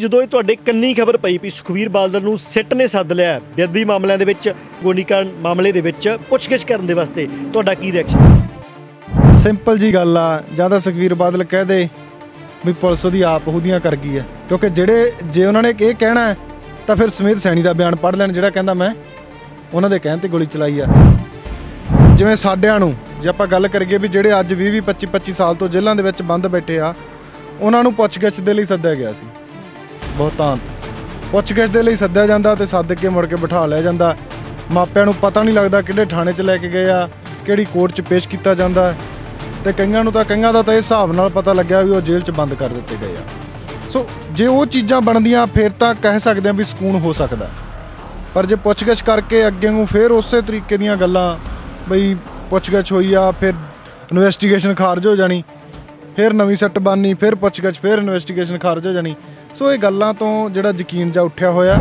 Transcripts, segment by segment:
ਜਦੋਂ ਇਹ ਤੁਹਾਡੇ ਕੰਨੀ ਖਬਰ ਪਈ ਵੀ ਸੁਖਬੀਰ ਬਾਦਲ ਨੂੰ ਸਿੱਟ ਨੇ ਸੱਦ ਲਿਆ ਬੇਅਦਬੀ ਮਾਮਲਿਆਂ ਦੇ ਵਿੱਚ ਗੋਲੀकांड ਮਾਮਲੇ ਦੇ ਵਿੱਚ ਪੁੱਛਗਿੱਛ ਕਰਨ ਦੇ ਵਾਸਤੇ ਤੁਹਾਡਾ ਕੀ ਰਿਐਕਸ਼ਨ? ਸਿੰਪਲ ਜੀ ਗੱਲ ਆ, ਜਾਂ ਤਾਂ ਸੁਖਬੀਰ ਬਾਦਲ ਕਹਿ ਦੇ ਵੀ ਪੁਲਿਸ ਉਹਦੀ ਆਪ ਉਹਦੀਆਂ ਕਰ ਗਈ ਹੈ, ਕਿਉਂਕਿ ਜੇ ਉਹਨਾਂ ਨੇ ਇਹ ਕਹਿਣਾ ਹੈ ਤਾਂ ਫਿਰ ਸਮੇਤ ਸੈਣੀ ਦਾ ਬਿਆਨ ਪੜ੍ਹ ਲੈਣ ਜਿਹੜਾ ਕਹਿੰਦਾ ਮੈਂ ਉਹਨਾਂ ਦੇ ਕਹਿਣ ਤੇ ਗੋਲੀ ਚਲਾਈ ਆ। ਜਿਵੇਂ ਸਾਡਿਆਂ ਨੂੰ ਜੇ ਆਪਾਂ ਗੱਲ ਕਰੀਏ ਵੀ ਜਿਹੜੇ ਅੱਜ 20 25 ਸਾਲ ਤੋਂ ਜੇਲ੍ਹਾਂ ਦੇ ਵਿੱਚ ਬੰਦ ਬੈਠੇ ਆ, ਉਹਨਾਂ ਨੂੰ ਪੁੱਛਗਿੱਛ ਦੇ ਲਈ ਸੱਦਿਆ ਗਿਆ ਸੀ। ਬਹੁਤਾਂਤ ਪੁੱਛਗਿੱਛ ਦੇ ਲਈ ਸੱਦਿਆ ਜਾਂਦਾ ਤੇ ਸੱਦ ਕੇ ਮੁੜ ਕੇ ਬਿਠਾ ਲਿਆ ਜਾਂਦਾ। ਮਾਪਿਆਂ ਨੂੰ ਪਤਾ ਨਹੀਂ ਲੱਗਦਾ ਕਿਹੜੇ ਥਾਣੇ 'ਚ ਲੈ ਕੇ ਗਏ ਆ, ਕਿਹੜੀ ਕੋਰਟ 'ਚ ਪੇਸ਼ ਕੀਤਾ ਜਾਂਦਾ, ਤੇ ਕਈਆਂ ਦਾ ਤਾਂ ਇਹ ਹਿਸਾਬ ਨਾਲ ਪਤਾ ਲੱਗਿਆ ਵੀ ਉਹ ਜੇਲ੍ਹ 'ਚ ਬੰਦ ਕਰ ਦਿੱਤੇ ਗਏ ਆ। ਸੋ ਜੇ ਉਹ ਚੀਜ਼ਾਂ ਬਣਦੀਆਂ ਫਿਰ ਤਾਂ ਕਹਿ ਸਕਦੇ ਆ ਵੀ ਸਕੂਨ ਹੋ ਸਕਦਾ, ਪਰ ਜੇ ਪੁੱਛਗਿੱਛ ਕਰਕੇ ਅੱਗੇ ਨੂੰ ਫਿਰ ਉਸੇ ਤਰੀਕੇ ਦੀਆਂ ਗੱਲਾਂ ਬਈ ਪੁੱਛਗਿੱਛ ਹੋਈ ਆ, ਫਿਰ ਇਨਵੈਸਟੀਗੇਸ਼ਨ ਖਾਰਜ ਹੋ ਜਾਣੀ, ਫਿਰ ਨਵੀਂ ਸੱਟ ਬਣਨੀ, ਫਿਰ ਪੁੱਛਗਿੱਛ, ਫਿਰ ਇਨਵੈਸਟੀਗੇਸ਼ਨ ਖਾਰਜ ਹੋ ਜਾਣੀ। ਸੋ ਇਹ ਗੱਲਾਂ ਤੋਂ ਜਿਹੜਾ ਯਕੀਨ ਜਾ ਉੱਠਿਆ ਹੋਇਆ।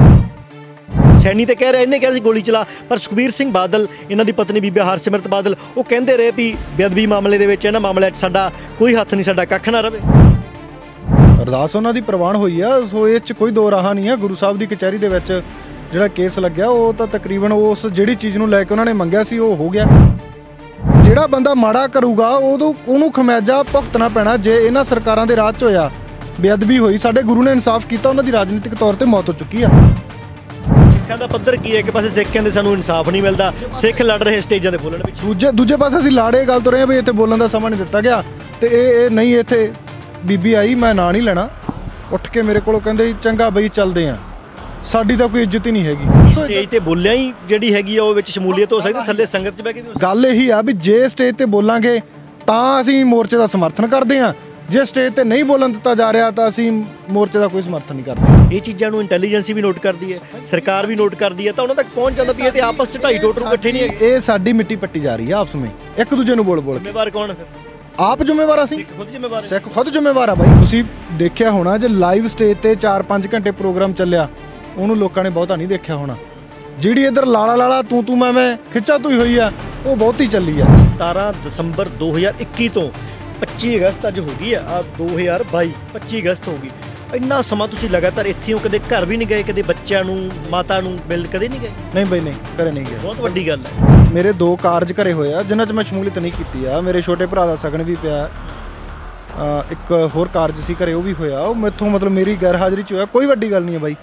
ਸੈਣੀ ਤੇ ਕਹਿ ਰਿਹਾ ਇਹਨੇ ਕਿਹਾ ਸੀ ਗੋਲੀ ਚਲਾ, ਪਰ ਸੁਖਬੀਰ ਸਿੰਘ ਬਾਦਲ ਇਹਨਾਂ ਦੀ ਪਤਨੀ ਬੀਬੀ ਹਰਸਿਮਰਤ ਬਾਦਲ ਉਹ ਕਹਿੰਦੇ ਰਹੇ ਵੀ ਬੇਅਦਬੀ ਮਾਮਲੇ ਦੇ ਵਿੱਚ ਇਹਨਾਂ ਮਾਮਲਿਆਂ 'ਚ ਸਾਡਾ ਕੋਈ ਹੱਥ ਨਹੀਂ, ਸਾਡਾ ਕੱਖ ਨਾ ਰਵੇ। ਅਰਦਾਸ ਉਹਨਾਂ ਦੀ ਪ੍ਰਵਾਨ ਹੋਈ ਆ, ਸੋ ਇਹ 'ਚ ਕੋਈ ਦੋ ਰਾਹ ਨਹੀਂ ਆ। ਗੁਰੂ ਸਾਹਿਬ ਦੀ ਕਚਹਿਰੀ ਦੇ ਵਿੱਚ ਜਿਹੜਾ ਕੇਸ ਲੱਗਿਆ ਉਹ ਤਾਂ ਤਕਰੀਬਨ ਉਸ ਜਿਹੜੀ ਚੀਜ਼ ਨੂੰ ਲੈ ਕੇ ਉਹਨਾਂ ਨੇ ਮੰਗਿਆ ਸੀ ਉਹ ਹੋ ਗਿਆ। ਜਿਹੜਾ ਬੰਦਾ ਮਾੜਾ ਕਰੂਗਾ ਉਹਨੂੰ ਖਮਿਆਜਾ ਭੁਗਤਣਾ ਪੈਣਾ। ਜੇ ਇਹਨਾਂ ਸਰਕਾਰਾਂ ਦੇ ਰਾਜ 'ਚ ਹੋਇਆ ਬੇਅਦਬੀ ਹੋਈ, ਸਾਡੇ ਗੁਰੂ ਨੇ ਇਨਸਾਫ ਕੀਤਾ, ਉਹਨਾਂ ਦੀ ਰਾਜਨੀਤਿਕ ਤੌਰ ਤੇ ਮੌਤ ਹੋ ਚੁੱਕੀ ਆ। ਸਿੱਖਾਂ ਦਾ ਪੱਧਰ ਕੀ ਹੈ? ਇੱਕ ਪਾਸੇ ਸਿੱਖ ਕਹਿੰਦੇ ਸਾਨੂੰ ਇਨਸਾਫ ਨਹੀਂ ਮਿਲਦਾ, ਸਿੱਖ ਲੜ ਰਹੇ ਸਟੇਜਾਂ 'ਤੇ ਬੋਲਣ ਵਿੱਚ, ਦੂਜੇ ਪਾਸੇ ਅਸੀਂ ਲਾੜੇ ਗੱਲ ਤੋਂ ਰਹੇ ਵੀ ਇੱਥੇ ਬੋਲਣ ਦਾ ਸਮਾਂ ਨਹੀਂ ਦਿੱਤਾ ਗਿਆ, ਤੇ ਇਹ ਨਹੀਂ ਇੱਥੇ ਬੀਬੀ ਆਈ, ਮੈਂ ਨਾਂ ਨਹੀਂ ਲੈਣਾ, ਉੱਠ ਕੇ ਮੇਰੇ ਕੋਲੋਂ ਕਹਿੰਦੇ ਚੰਗਾ ਬਈ ਚੱਲਦੇ ਆ, ਸਾਡੀ ਤਾਂ ਕੋਈ ਇੱਜ਼ਤ ਹੀ ਨਹੀਂ ਹੈਗੀ। ਸਟੇਜ ਤੇ ਬੋਲਿਆ ਹੀ ਜਿਹੜੀ ਹੈਗੀ ਆ ਉਹ ਵਿੱਚ ਸ਼ਮੂਲੀਅਤ ਹੋ ਸਕਦੀ, ਥੱਲੇ ਸੰਗਤ 'ਚ ਬਹਿ ਕੇ ਵੀ ਗੱਲ ਇਹੀ ਆ ਵੀ ਜੇ ਸਟੇਜ ਤੇ ਬੋਲਾਂਗੇ ਤਾਂ ਅਸੀਂ ਮੋਰਚੇ ਦਾ ਸਮਰਥਨ ਕਰਦੇ ਆ, ਜੇ ਸਟੇਜ ਤੇ ਨਹੀਂ ਬੋਲਣ ਦਿੱਤਾ ਜਾ ਰਿਹਾ ਤਾਂ ਅਸੀਂ ਮੋਰਚੇ ਦਾ ਕੋਈ ਸਮਰਥਨ ਨਹੀਂ ਕਰਦੇ। ਇਹ ਚੀਜ਼ਾਂ ਨੂੰ ਇੰਟੈਲੀਜੈਂਸੀ ਵੀ ਨੋਟ ਕਰਦੀ ਹੈ, ਸਰਕਾਰ ਵੀ ਨੋਟ ਕਰਦੀ ਹੈ, ਤਾਂ ਉਹਨਾਂ ਤੱਕ ਪਹੁੰਚ ਜਾਂਦਾ ਵੀ ਇਹ ਤੇ ਆਪਸ 'ਚ ਢਾਈ ਟੋਟਰੂ ਇਕੱਠੇ ਨਹੀਂ ਹੈਗੇ। ਇਹ ਸਾਡੀ ਮਿੱਟੀ ਪੱਟੀ ਜਾ ਰਹੀ ਆ ਆਪਸ ਵਿੱਚ, ਇੱਕ ਦੂਜੇ ਨੂੰ ਬੋਲ ਕੇ। ਜ਼ਿੰਮੇਵਾਰ ਕੌਣ ਹੈ ਫਿਰ? ਆਪ ਜ਼ਿੰਮੇਵਾਰ, ਅਸੀਂ ਖੁਦ ਜ਼ਿੰਮੇਵਾਰ, ਸਿੱਖ ਖੁਦ ਜ਼ਿੰਮੇਵਾਰ ਆ ਬਾਈ। ਤੁਸੀਂ ਦੇਖਿਆ ਹੋਣਾ ਜੇ ਲਾਈਵ ਸਟੇਜ ਤੇ 4-5 ਘੰਟੇ ਪ੍ਰੋਗਰਾਮ ਚੱਲਿਆ, ਉਹਨੂੰ ਲੋਕਾਂ ਨੇ ਬਹੁਤਾ ਨਹੀਂ ਦੇਖਿਆ ਹੋਣਾ। ਜਿਹੜੀ ਇੱਧਰ ਲਾਲਾ ਤੂੰ ਮੈਂ ਖਿੱਚਾ ਤੂਈ ਹੋਈ ਆ, ਉਹ ਬਹੁਤੀ ਚੱਲੀ ਆ। 17 ਦਸੰਬਰ 2021 ਤੋਂ 25 ਅਗਸਤ ਅੱਜ ਹੋ ਗਈ ਆ 2022, 25 ਅਗਸਤ ਹੋ ਗਈ। ਇੰਨਾ ਸਮਾਂ ਤੁਸੀਂ ਲਗਾਤਾਰ ਇੱਥੇ ਹੋ, ਕਦੇ ਘਰ ਵੀ ਨਹੀਂ ਗਏ, ਕਦੇ ਬੱਚਿਆਂ ਨੂੰ ਮਾਤਾ ਨੂੰ ਮਿਲ ਕਦੇ ਨਹੀਂ ਗਏ? ਨਹੀਂ ਬਈ ਨਹੀਂ, ਘਰੇ ਨਹੀਂ ਗਏ। ਬਹੁਤ ਵੱਡੀ ਗੱਲ ਹੈ। ਮੇਰੇ 2 ਕਾਰਜ ਘਰੇ ਹੋਏ ਆ ਜਿਨ੍ਹਾਂ 'ਚ ਮੈਂ ਸ਼ਮੂਲੀਅਤ ਨਹੀਂ ਕੀਤੀ ਆ। ਮੇਰੇ ਛੋਟੇ ਭਰਾ ਦਾ ਸਗਨ ਵੀ ਪਿਆ, ਇੱਕ ਹੋਰ ਕਾਰਜ ਸੀ ਘਰੇ ਉਹ ਵੀ ਹੋਇਆ, ਉਹ ਮੈਥੋਂ ਮਤਲਬ ਮੇਰੀ ਗੈਰ ਹਾਜ਼ਰੀ 'ਚ ਹੋਇਆ। ਕੋਈ ਵੱਡੀ ਗੱਲ ਨਹੀਂ ਹੈ ਬਾਈ,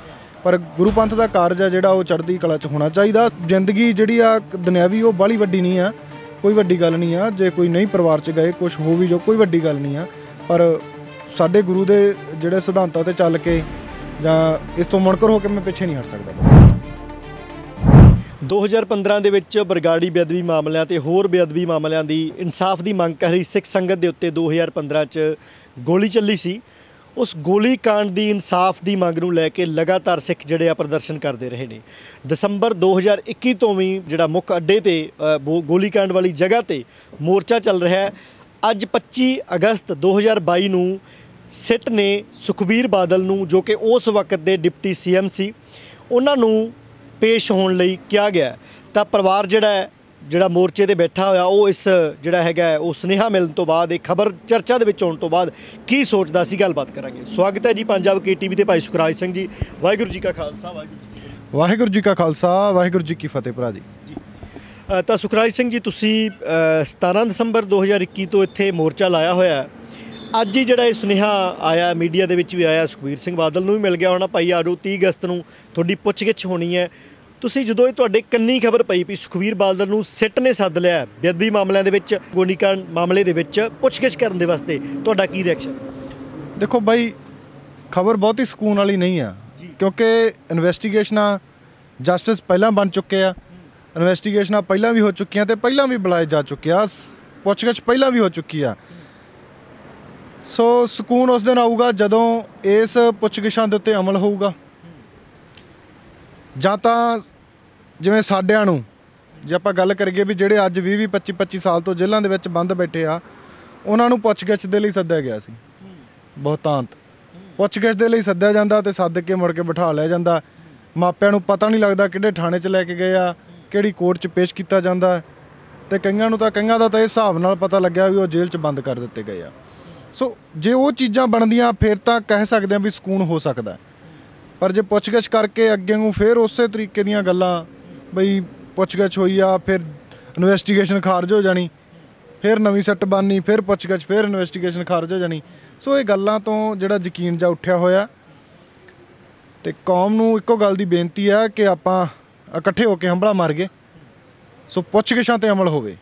ਪਰ ਗੁਰੂ ਪੰਥ ਦਾ ਕਾਰਜ ਆ ਜਿਹੜਾ ਉਹ ਚੜ੍ਹਦੀ ਕਲਾ 'ਚ ਹੋਣਾ ਚਾਹੀਦਾ। ਜ਼ਿੰਦਗੀ ਜਿਹੜੀ ਆ ਦੁਨਿਆਵੀ ਉਹ ਬਾਹਲੀ ਵੱਡੀ ਨਹੀਂ ਆ, ਕੋਈ ਵੱਡੀ ਗੱਲ ਨਹੀਂ ਆ। ਜੇ ਕੋਈ ਨਹੀਂ ਪਰਿਵਾਰ 'ਚ ਗਏ ਕੁਛ ਹੋ ਵੀ ਜੋ, ਕੋਈ ਵੱਡੀ ਗੱਲ ਨਹੀਂ ਆ, ਪਰ ਸਾਡੇ ਗੁਰੂ ਦੇ ਜਿਹੜੇ ਸਿਧਾਂਤਾਂ 'ਤੇ ਚੱਲ ਕੇ ਜਾਂ ਇਸ ਤੋਂ ਮੁਨਕਰ ਹੋ ਕੇ ਮੈਂ ਪਿੱਛੇ ਨਹੀਂ ਹਟ ਸਕਦਾ। 2015 ਦੇ ਵਿੱਚ ਬਰਗਾੜੀ ਬੇਅਦਬੀ ਮਾਮਲਿਆਂ ਤੇ ਹੋਰ ਬੇਅਦਬੀ ਮਾਮਲਿਆਂ ਦੀ ਇਨਸਾਫ ਦੀ ਮੰਗ ਕਰ ਰਹੀ ਸਿੱਖ ਸੰਗਤ ਦੇ ਉੱਤੇ 2015 'ਚ ਗੋਲੀ ਚੱਲੀ ਸੀ। ਉਸ ਗੋਲੀकांड ਦੀ ਇਨਸਾਫ ਦੀ ਮੰਗ ਨੂੰ ਲੈ ਕੇ ਲਗਾਤਾਰ ਸਿੱਖ ਜਿਹੜੇ ਆ ਪ੍ਰਦਰਸ਼ਨ ਕਰਦੇ ਰਹੇ ਨੇ। ਦਸੰਬਰ 2021 ਤੋਂ ਵੀ ਜਿਹੜਾ ਮੁੱਖ ਅੱਡੇ ਤੇ ਗੋਲੀकांड ਵਾਲੀ ਜਗ੍ਹਾ ਤੇ ਮੋਰਚਾ ਚੱਲ ਰਿਹਾ ਹੈ। ਅੱਜ 25 ਅਗਸਤ 2022 ਨੂੰ ਸਿੱਟ ਨੇ ਸੁਖਬੀਰ ਬਾਦਲ ਨੂੰ, ਜੋ ਕਿ ਉਸ ਵਕਤ ਦੇ ਡਿਪਟੀ CM ਸੀ, ਉਹਨਾਂ ਨੂੰ ਪੇਸ਼ ਹੋਣ ਲਈ ਕਿਹਾ ਗਿਆ। ਤਾਂ ਪਰਿਵਾਰ ਜਿਹੜਾ ਮੋਰਚੇ ਤੇ ਬੈਠਾ ਹੋਇਆ, ਉਹ ਇਸ ਜਿਹੜਾ ਹੈਗਾ ਉਹ ਸੁਨੇਹਾ ਮਿਲਣ ਤੋਂ ਬਾਅਦ, ਇਹ ਖਬਰ ਚਰਚਾ ਦੇ ਵਿੱਚ ਆਉਣ ਤੋਂ ਬਾਅਦ ਕੀ ਸੋਚਦਾ ਸੀ, ਗੱਲਬਾਤ ਕਰਾਂਗੇ। ਸਵਾਗਤ ਹੈ ਜੀ ਪੰਜਾਬ KTV ਤੇ ਭਾਈ ਸੁਖਰਾਜ ਸਿੰਘ ਜੀ। ਵਾਹਿਗੁਰੂ ਜੀ ਕਾ ਖਾਲਸਾ, ਵਾਹਿਗੁਰੂ ਜੀ ਕਾ ਖਾਲਸਾ, ਵਾਹਿਗੁਰੂ ਜੀ ਕੀ ਫਤਿਹ। ਭਰਾ ਜੀ ਤਾਂ ਸੁਖਰਾਜ ਸਿੰਘ ਜੀ, ਤੁਸੀਂ 17 ਦਸੰਬਰ 2021 ਤੋਂ ਇੱਥੇ ਮੋਰਚਾ ਲਾਇਆ ਹੋਇਆ। ਅੱਜ ਹੀ ਜਿਹੜਾ ਇਹ ਸੁਨੇਹਾ ਆਇਆ, ਮੀਡੀਆ ਦੇ ਵਿੱਚ ਵੀ ਆਇਆ, ਸੁਖਬੀਰ ਸਿੰਘ ਬਾਦਲ ਨੂੰ ਵੀ ਮਿਲ ਗਿਆ ਹੋਣਾ, ਭਾਈ ਆਜੋ 30 ਅਗਸਤ ਨੂੰ ਤੁਹਾਡੀ ਪੁੱਛਗਿੱਛ ਹੋਣੀ ਹੈ। ਤੁਸੀਂ ਜਦੋਂ ਇਹ ਤੁਹਾਡੇ ਕੰਨੀ ਖਬਰ ਪਈ ਵੀ ਸੁਖਬੀਰ ਬਾਦਲ ਨੂੰ ਸਿੱਟ ਨੇ ਸੱਦ ਲਿਆ ਬੇਅਦਬੀ ਮਾਮਲਿਆਂ ਦੇ ਵਿੱਚ ਗੋਲੀकांड ਮਾਮਲੇ ਦੇ ਵਿੱਚ ਪੁੱਛਗਿੱਛ ਕਰਨ ਦੇ ਵਾਸਤੇ, ਤੁਹਾਡਾ ਕੀ ਰਿਐਕਸ਼ਨ? ਦੇਖੋ ਬਾਈ, ਖਬਰ ਬਹੁਤੀ ਸਕੂਨ ਵਾਲੀ ਨਹੀਂ ਆ, ਕਿਉਂਕਿ ਇਨਵੈਸਟੀਗੇਸ਼ਨਾਂ ਜਸਟਿਸ ਪਹਿਲਾਂ ਬਣ ਚੁੱਕੇ ਆ, ਇਨਵੈਸਟੀਗੇਸ਼ਨਾਂ ਪਹਿਲਾਂ ਵੀ ਹੋ ਚੁੱਕੀਆਂ ਤੇ ਪਹਿਲਾਂ ਵੀ ਬੁਲਾਏ ਜਾ ਚੁੱਕੇ ਆ, ਪੁੱਛਗਿੱਛ ਪਹਿਲਾਂ ਵੀ ਹੋ ਚੁੱਕੀ ਆ। ਸੋ ਸਕੂਨ ਉਸ ਦਿਨ ਆਊਗਾ ਜਦੋਂ ਇਸ ਪੁੱਛਗਿੱਛਾਂ ਦੇ ਉੱਤੇ ਅਮਲ ਹੋਊਗਾ। ਜਾਂ ਤਾਂ ਜਿਵੇਂ ਸਾਡਿਆਂ ਨੂੰ ਜੇ ਆਪਾਂ ਗੱਲ ਕਰੀਏ ਵੀ ਜਿਹੜੇ ਅੱਜ 20 25 ਸਾਲ ਤੋਂ ਜੇਲ੍ਹਾਂ ਦੇ ਵਿੱਚ ਬੰਦ ਬੈਠੇ ਆ, ਉਹਨਾਂ ਨੂੰ ਪੁੱਛਗਿੱਛ ਦੇ ਲਈ ਸੱਦਿਆ ਗਿਆ ਸੀ। ਬਹੁਤਾਂਤ ਪੁੱਛਗਿੱਛ ਦੇ ਲਈ ਸੱਦਿਆ ਜਾਂਦਾ ਤੇ ਸੱਦ ਕੇ ਮੁੜ ਕੇ ਬਿਠਾ ਲਿਆ ਜਾਂਦਾ। ਮਾਪਿਆਂ ਨੂੰ ਪਤਾ ਨਹੀਂ ਲੱਗਦਾ ਕਿਹੜੇ ਥਾਣੇ 'ਚ ਲੈ ਕੇ ਗਏ ਆ, ਕਿਹੜੀ ਕੋਰਟ 'ਚ ਪੇਸ਼ ਕੀਤਾ ਜਾਂਦਾ, ਤੇ ਕਈਆਂ ਦਾ ਤਾਂ ਇਹ ਹਿਸਾਬ ਨਾਲ ਪਤਾ ਲੱਗਿਆ ਵੀ ਉਹ ਜੇਲ੍ਹ 'ਚ ਬੰਦ ਕਰ ਦਿੱਤੇ ਗਏ ਆ। ਸੋ ਜੇ ਉਹ ਚੀਜ਼ਾਂ ਬਣਦੀਆਂ ਫਿਰ ਤਾਂ ਕਹਿ ਸਕਦੇ ਆ ਵੀ ਸਕੂਨ ਹੋ ਸਕਦਾ, ਪਰ ਜੇ ਪੁੱਛਗਿੱਛ ਕਰਕੇ ਅੱਗੇ ਨੂੰ ਫਿਰ ਉਸੇ ਤਰੀਕੇ ਦੀਆਂ ਗੱਲਾਂ ਬਈ ਪੁੱਛਗਿੱਛ ਹੋਈ ਆ, ਫਿਰ ਇਨਵੈਸਟੀਗੇਸ਼ਨ ਖਾਰਜ ਹੋ ਜਾਣੀ, ਫਿਰ ਨਵੀਂ ਸੱਟ ਬਣਨੀ, ਫਿਰ ਪੁੱਛਗਿੱਛ, ਫਿਰ ਇਨਵੈਸਟੀਗੇਸ਼ਨ ਖਾਰਜ ਹੋ ਜਾਣੀ। ਸੋ ਇਹ ਗੱਲਾਂ ਤੋਂ ਜਿਹੜਾ ਯਕੀਨ ਜਾ ਉੱਠਿਆ ਹੋਇਆ, ਤੇ ਕੌਮ ਨੂੰ ਇੱਕੋ ਗੱਲ ਦੀ ਬੇਨਤੀ ਆ ਕਿ ਆਪਾਂ ਇਕੱਠੇ ਹੋ ਕੇ ਹੰਭਲਾ ਮਾਰ ਗਏ। ਸੋ ਪੁੱਛਗਿੱਛਾਂ ਤੇ ਅਮਲ ਹੋਵੇ,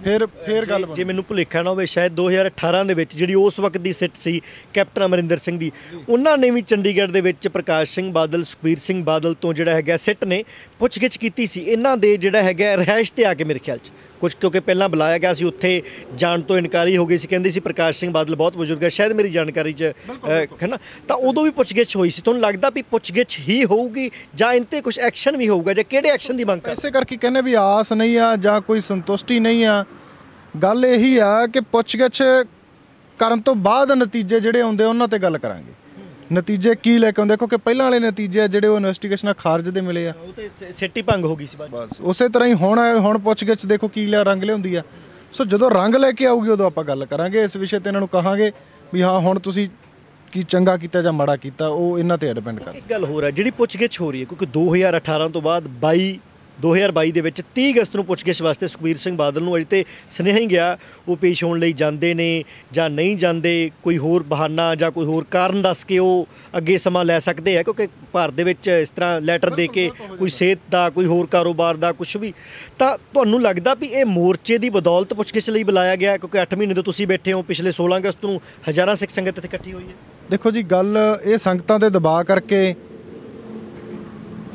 ਫਿਰ ਗੱਲ ਜੇ ਮੈਨੂੰ ਭੁਲੇਖਾ ਨਾ ਹੋਵੇ, ਸ਼ਾਇਦ 2018 ਦੇ ਵਿੱਚ ਜਿਹੜੀ ਉਸ ਵਕਤ ਦੀ ਸਿੱਟ ਸੀ ਕੈਪਟਨ ਅਮਰਿੰਦਰ ਸਿੰਘ ਦੀ, ਉਹਨਾਂ ਨੇ ਵੀ ਚੰਡੀਗੜ੍ਹ ਦੇ ਵਿੱਚ ਪ੍ਰਕਾਸ਼ ਸਿੰਘ ਬਾਦਲ, ਸੁਖਬੀਰ ਸਿੰਘ ਬਾਦਲ ਤੋਂ ਜਿਹੜਾ ਹੈਗਾ ਸਿੱਟ ਨੇ ਪੁੱਛਗਿੱਛ ਕੀਤੀ ਸੀ ਇਹਨਾਂ ਦੇ ਜਿਹੜਾ ਹੈਗਾ ਰਿਹਾਇਸ਼ ਤੇ ਆ ਕੇ, ਮੇਰੇ ਖਿਆਲ 'ਚ ਕੁਝ, ਕਿਉਂਕਿ ਪਹਿਲਾਂ ਬੁਲਾਇਆ ਗਿਆ ਸੀ, ਉੱਥੇ ਜਾਣ ਤੋਂ ਇਨਕਾਰੀ ਹੋ ਗਈ ਸੀ, ਕਹਿੰਦੇ ਸੀ ਪ੍ਰਕਾਸ਼ ਸਿੰਘ ਬਾਦਲ ਬਹੁਤ ਬਜ਼ੁਰਗ ਹੈ, ਸ਼ਾਇਦ ਮੇਰੀ ਜਾਣਕਾਰੀ 'ਚ ਹੈ ਨਾ, ਤਾਂ ਉਦੋਂ ਵੀ ਪੁੱਛਗਿੱਛ ਹੋਈ ਸੀ। ਤੁਹਾਨੂੰ ਲੱਗਦਾ ਵੀ ਪੁੱਛਗਿੱਛ ਹੀ ਹੋਊਗੀ ਜਾਂ ਇਨ 'ਤੇ ਕੁਝ ਐਕਸ਼ਨ ਵੀ ਹੋਊਗਾ, ਜਾਂ ਕਿਹੜੇ ਐਕਸ਼ਨ ਦੀ ਮੰਗ ਕਰ? ਇਸੇ ਕਰਕੇ ਕਹਿੰਦੇ ਵੀ ਆਸ ਨਹੀਂ ਆ ਜਾਂ ਕੋਈ ਸੰਤੁਸ਼ਟੀ ਨਹੀਂ ਆ। ਗੱਲ ਇਹੀ ਆ ਕਿ ਪੁੱਛਗਿੱਛ ਕਰਨ ਤੋਂ ਬਾਅਦ ਨਤੀਜੇ ਜਿਹੜੇ ਆਉਂਦੇ ਉਹਨਾਂ 'ਤੇ ਗੱਲ ਕਰਾਂਗੇ। ਨਤੀਜੇ ਕੀ ਲੈ ਕੇ ਆਉਂਦੇ, ਕਿਉਂਕਿ ਪਹਿਲਾਂ ਵਾਲੇ ਨਤੀਜੇ ਜਿਹੜੇ ਉਹ ਇਨਵੈਸਟੀਗੇਸ਼ਨਾਂ ਖਾਰਜ ਦੇ ਮਿਲੇ ਆ, ਉਹ ਤੇ ਸਿੱਟੀ ਭੰਗ ਹੋ ਗਈ ਸੀ ਬਸ ਉਸੇ ਤਰ੍ਹਾਂ ਹੀ ਹੁਣ ਪੁੱਛਗਿੱਛ ਦੇਖੋ ਕੀ ਰੰਗ ਲਿਆਉਂਦੀ ਆ। ਸੋ ਜਦੋਂ ਰੰਗ ਲੈ ਕੇ ਆਊਗੀ ਉਦੋਂ ਆਪਾਂ ਗੱਲ ਕਰਾਂਗੇ ਇਸ ਵਿਸ਼ੇ ਤੇ, ਇਹਨਾਂ ਨੂੰ ਕਹਾਂਗੇ ਵੀ ਹਾਂ ਹੁਣ ਤੁਸੀਂ ਕੀ ਚੰਗਾ ਕੀਤਾ ਜਾਂ ਮਾੜਾ ਕੀਤਾ, ਉਹ ਇਹਨਾਂ ਤੇ ਡਿਪੈਂਡ ਕਰਦਾ। ਇੱਕ ਗੱਲ ਹੋਰ ਹੈ, ਜਿਹੜੀ ਪੁੱਛਗਿੱਛ ਹੋ ਰਹੀ ਹੈ, ਕਿਉਂਕਿ 2018 ਤੋਂ ਬਾਅਦ 2022 ਦੇ ਵਿੱਚ 30 ਅਗਸਤ ਨੂੰ ਪੁੱਛਗਿੱਛ ਵਾਸਤੇ ਸੁਖਬੀਰ ਸਿੰਘ ਬਾਦਲ ਨੂੰ ਅਜੇ ਤੇ ਸੁਨੇਹਾ ਹੀ ਗਿਆ, ਉਹ ਪੇਸ਼ ਹੋਣ ਲਈ ਜਾਂਦੇ ਨੇ ਜਾਂ ਨਹੀਂ ਜਾਂਦੇ, ਕੋਈ ਹੋਰ ਬਹਾਨਾ ਜਾਂ ਕੋਈ ਹੋਰ ਕਾਰਨ ਦੱਸ ਕੇ ਉਹ ਅੱਗੇ ਸਮਾਂ ਲੈ ਸਕਦੇ ਆ, ਕਿਉਂਕਿ ਭਾਰਤ ਦੇ ਵਿੱਚ ਇਸ ਤਰ੍ਹਾਂ ਲੈਟਰ ਦੇ ਕੇ ਕੋਈ ਸਿਹਤ ਦਾ, ਕੋਈ ਹੋਰ ਕਾਰੋਬਾਰ ਦਾ ਕੁਝ ਵੀ। ਤਾਂ ਤੁਹਾਨੂੰ ਲੱਗਦਾ ਵੀ ਇਹ ਮੋਰਚੇ ਦੀ ਬਦੌਲਤ ਪੁੱਛਗਿੱਛ ਲਈ ਬੁਲਾਇਆ ਗਿਆ, ਕਿਉਂਕਿ 8 ਮਹੀਨੇ ਤੋਂ ਤੁਸੀਂ ਬੈਠੇ ਹੋ, ਪਿਛਲੇ 16 ਅਗਸਤ ਨੂੰ ਹਜ਼ਾਰਾਂ ਸਿੱਖ ਸੰਗਤ ਇੱਥੇ ਇਕੱਠੀ ਹੋਈ ਹੈ? ਦੇਖੋ ਜੀ, ਗੱਲ ਇਹ ਸੰਗਤਾਂ ਦੇ ਦਬਾਅ ਕਰਕੇ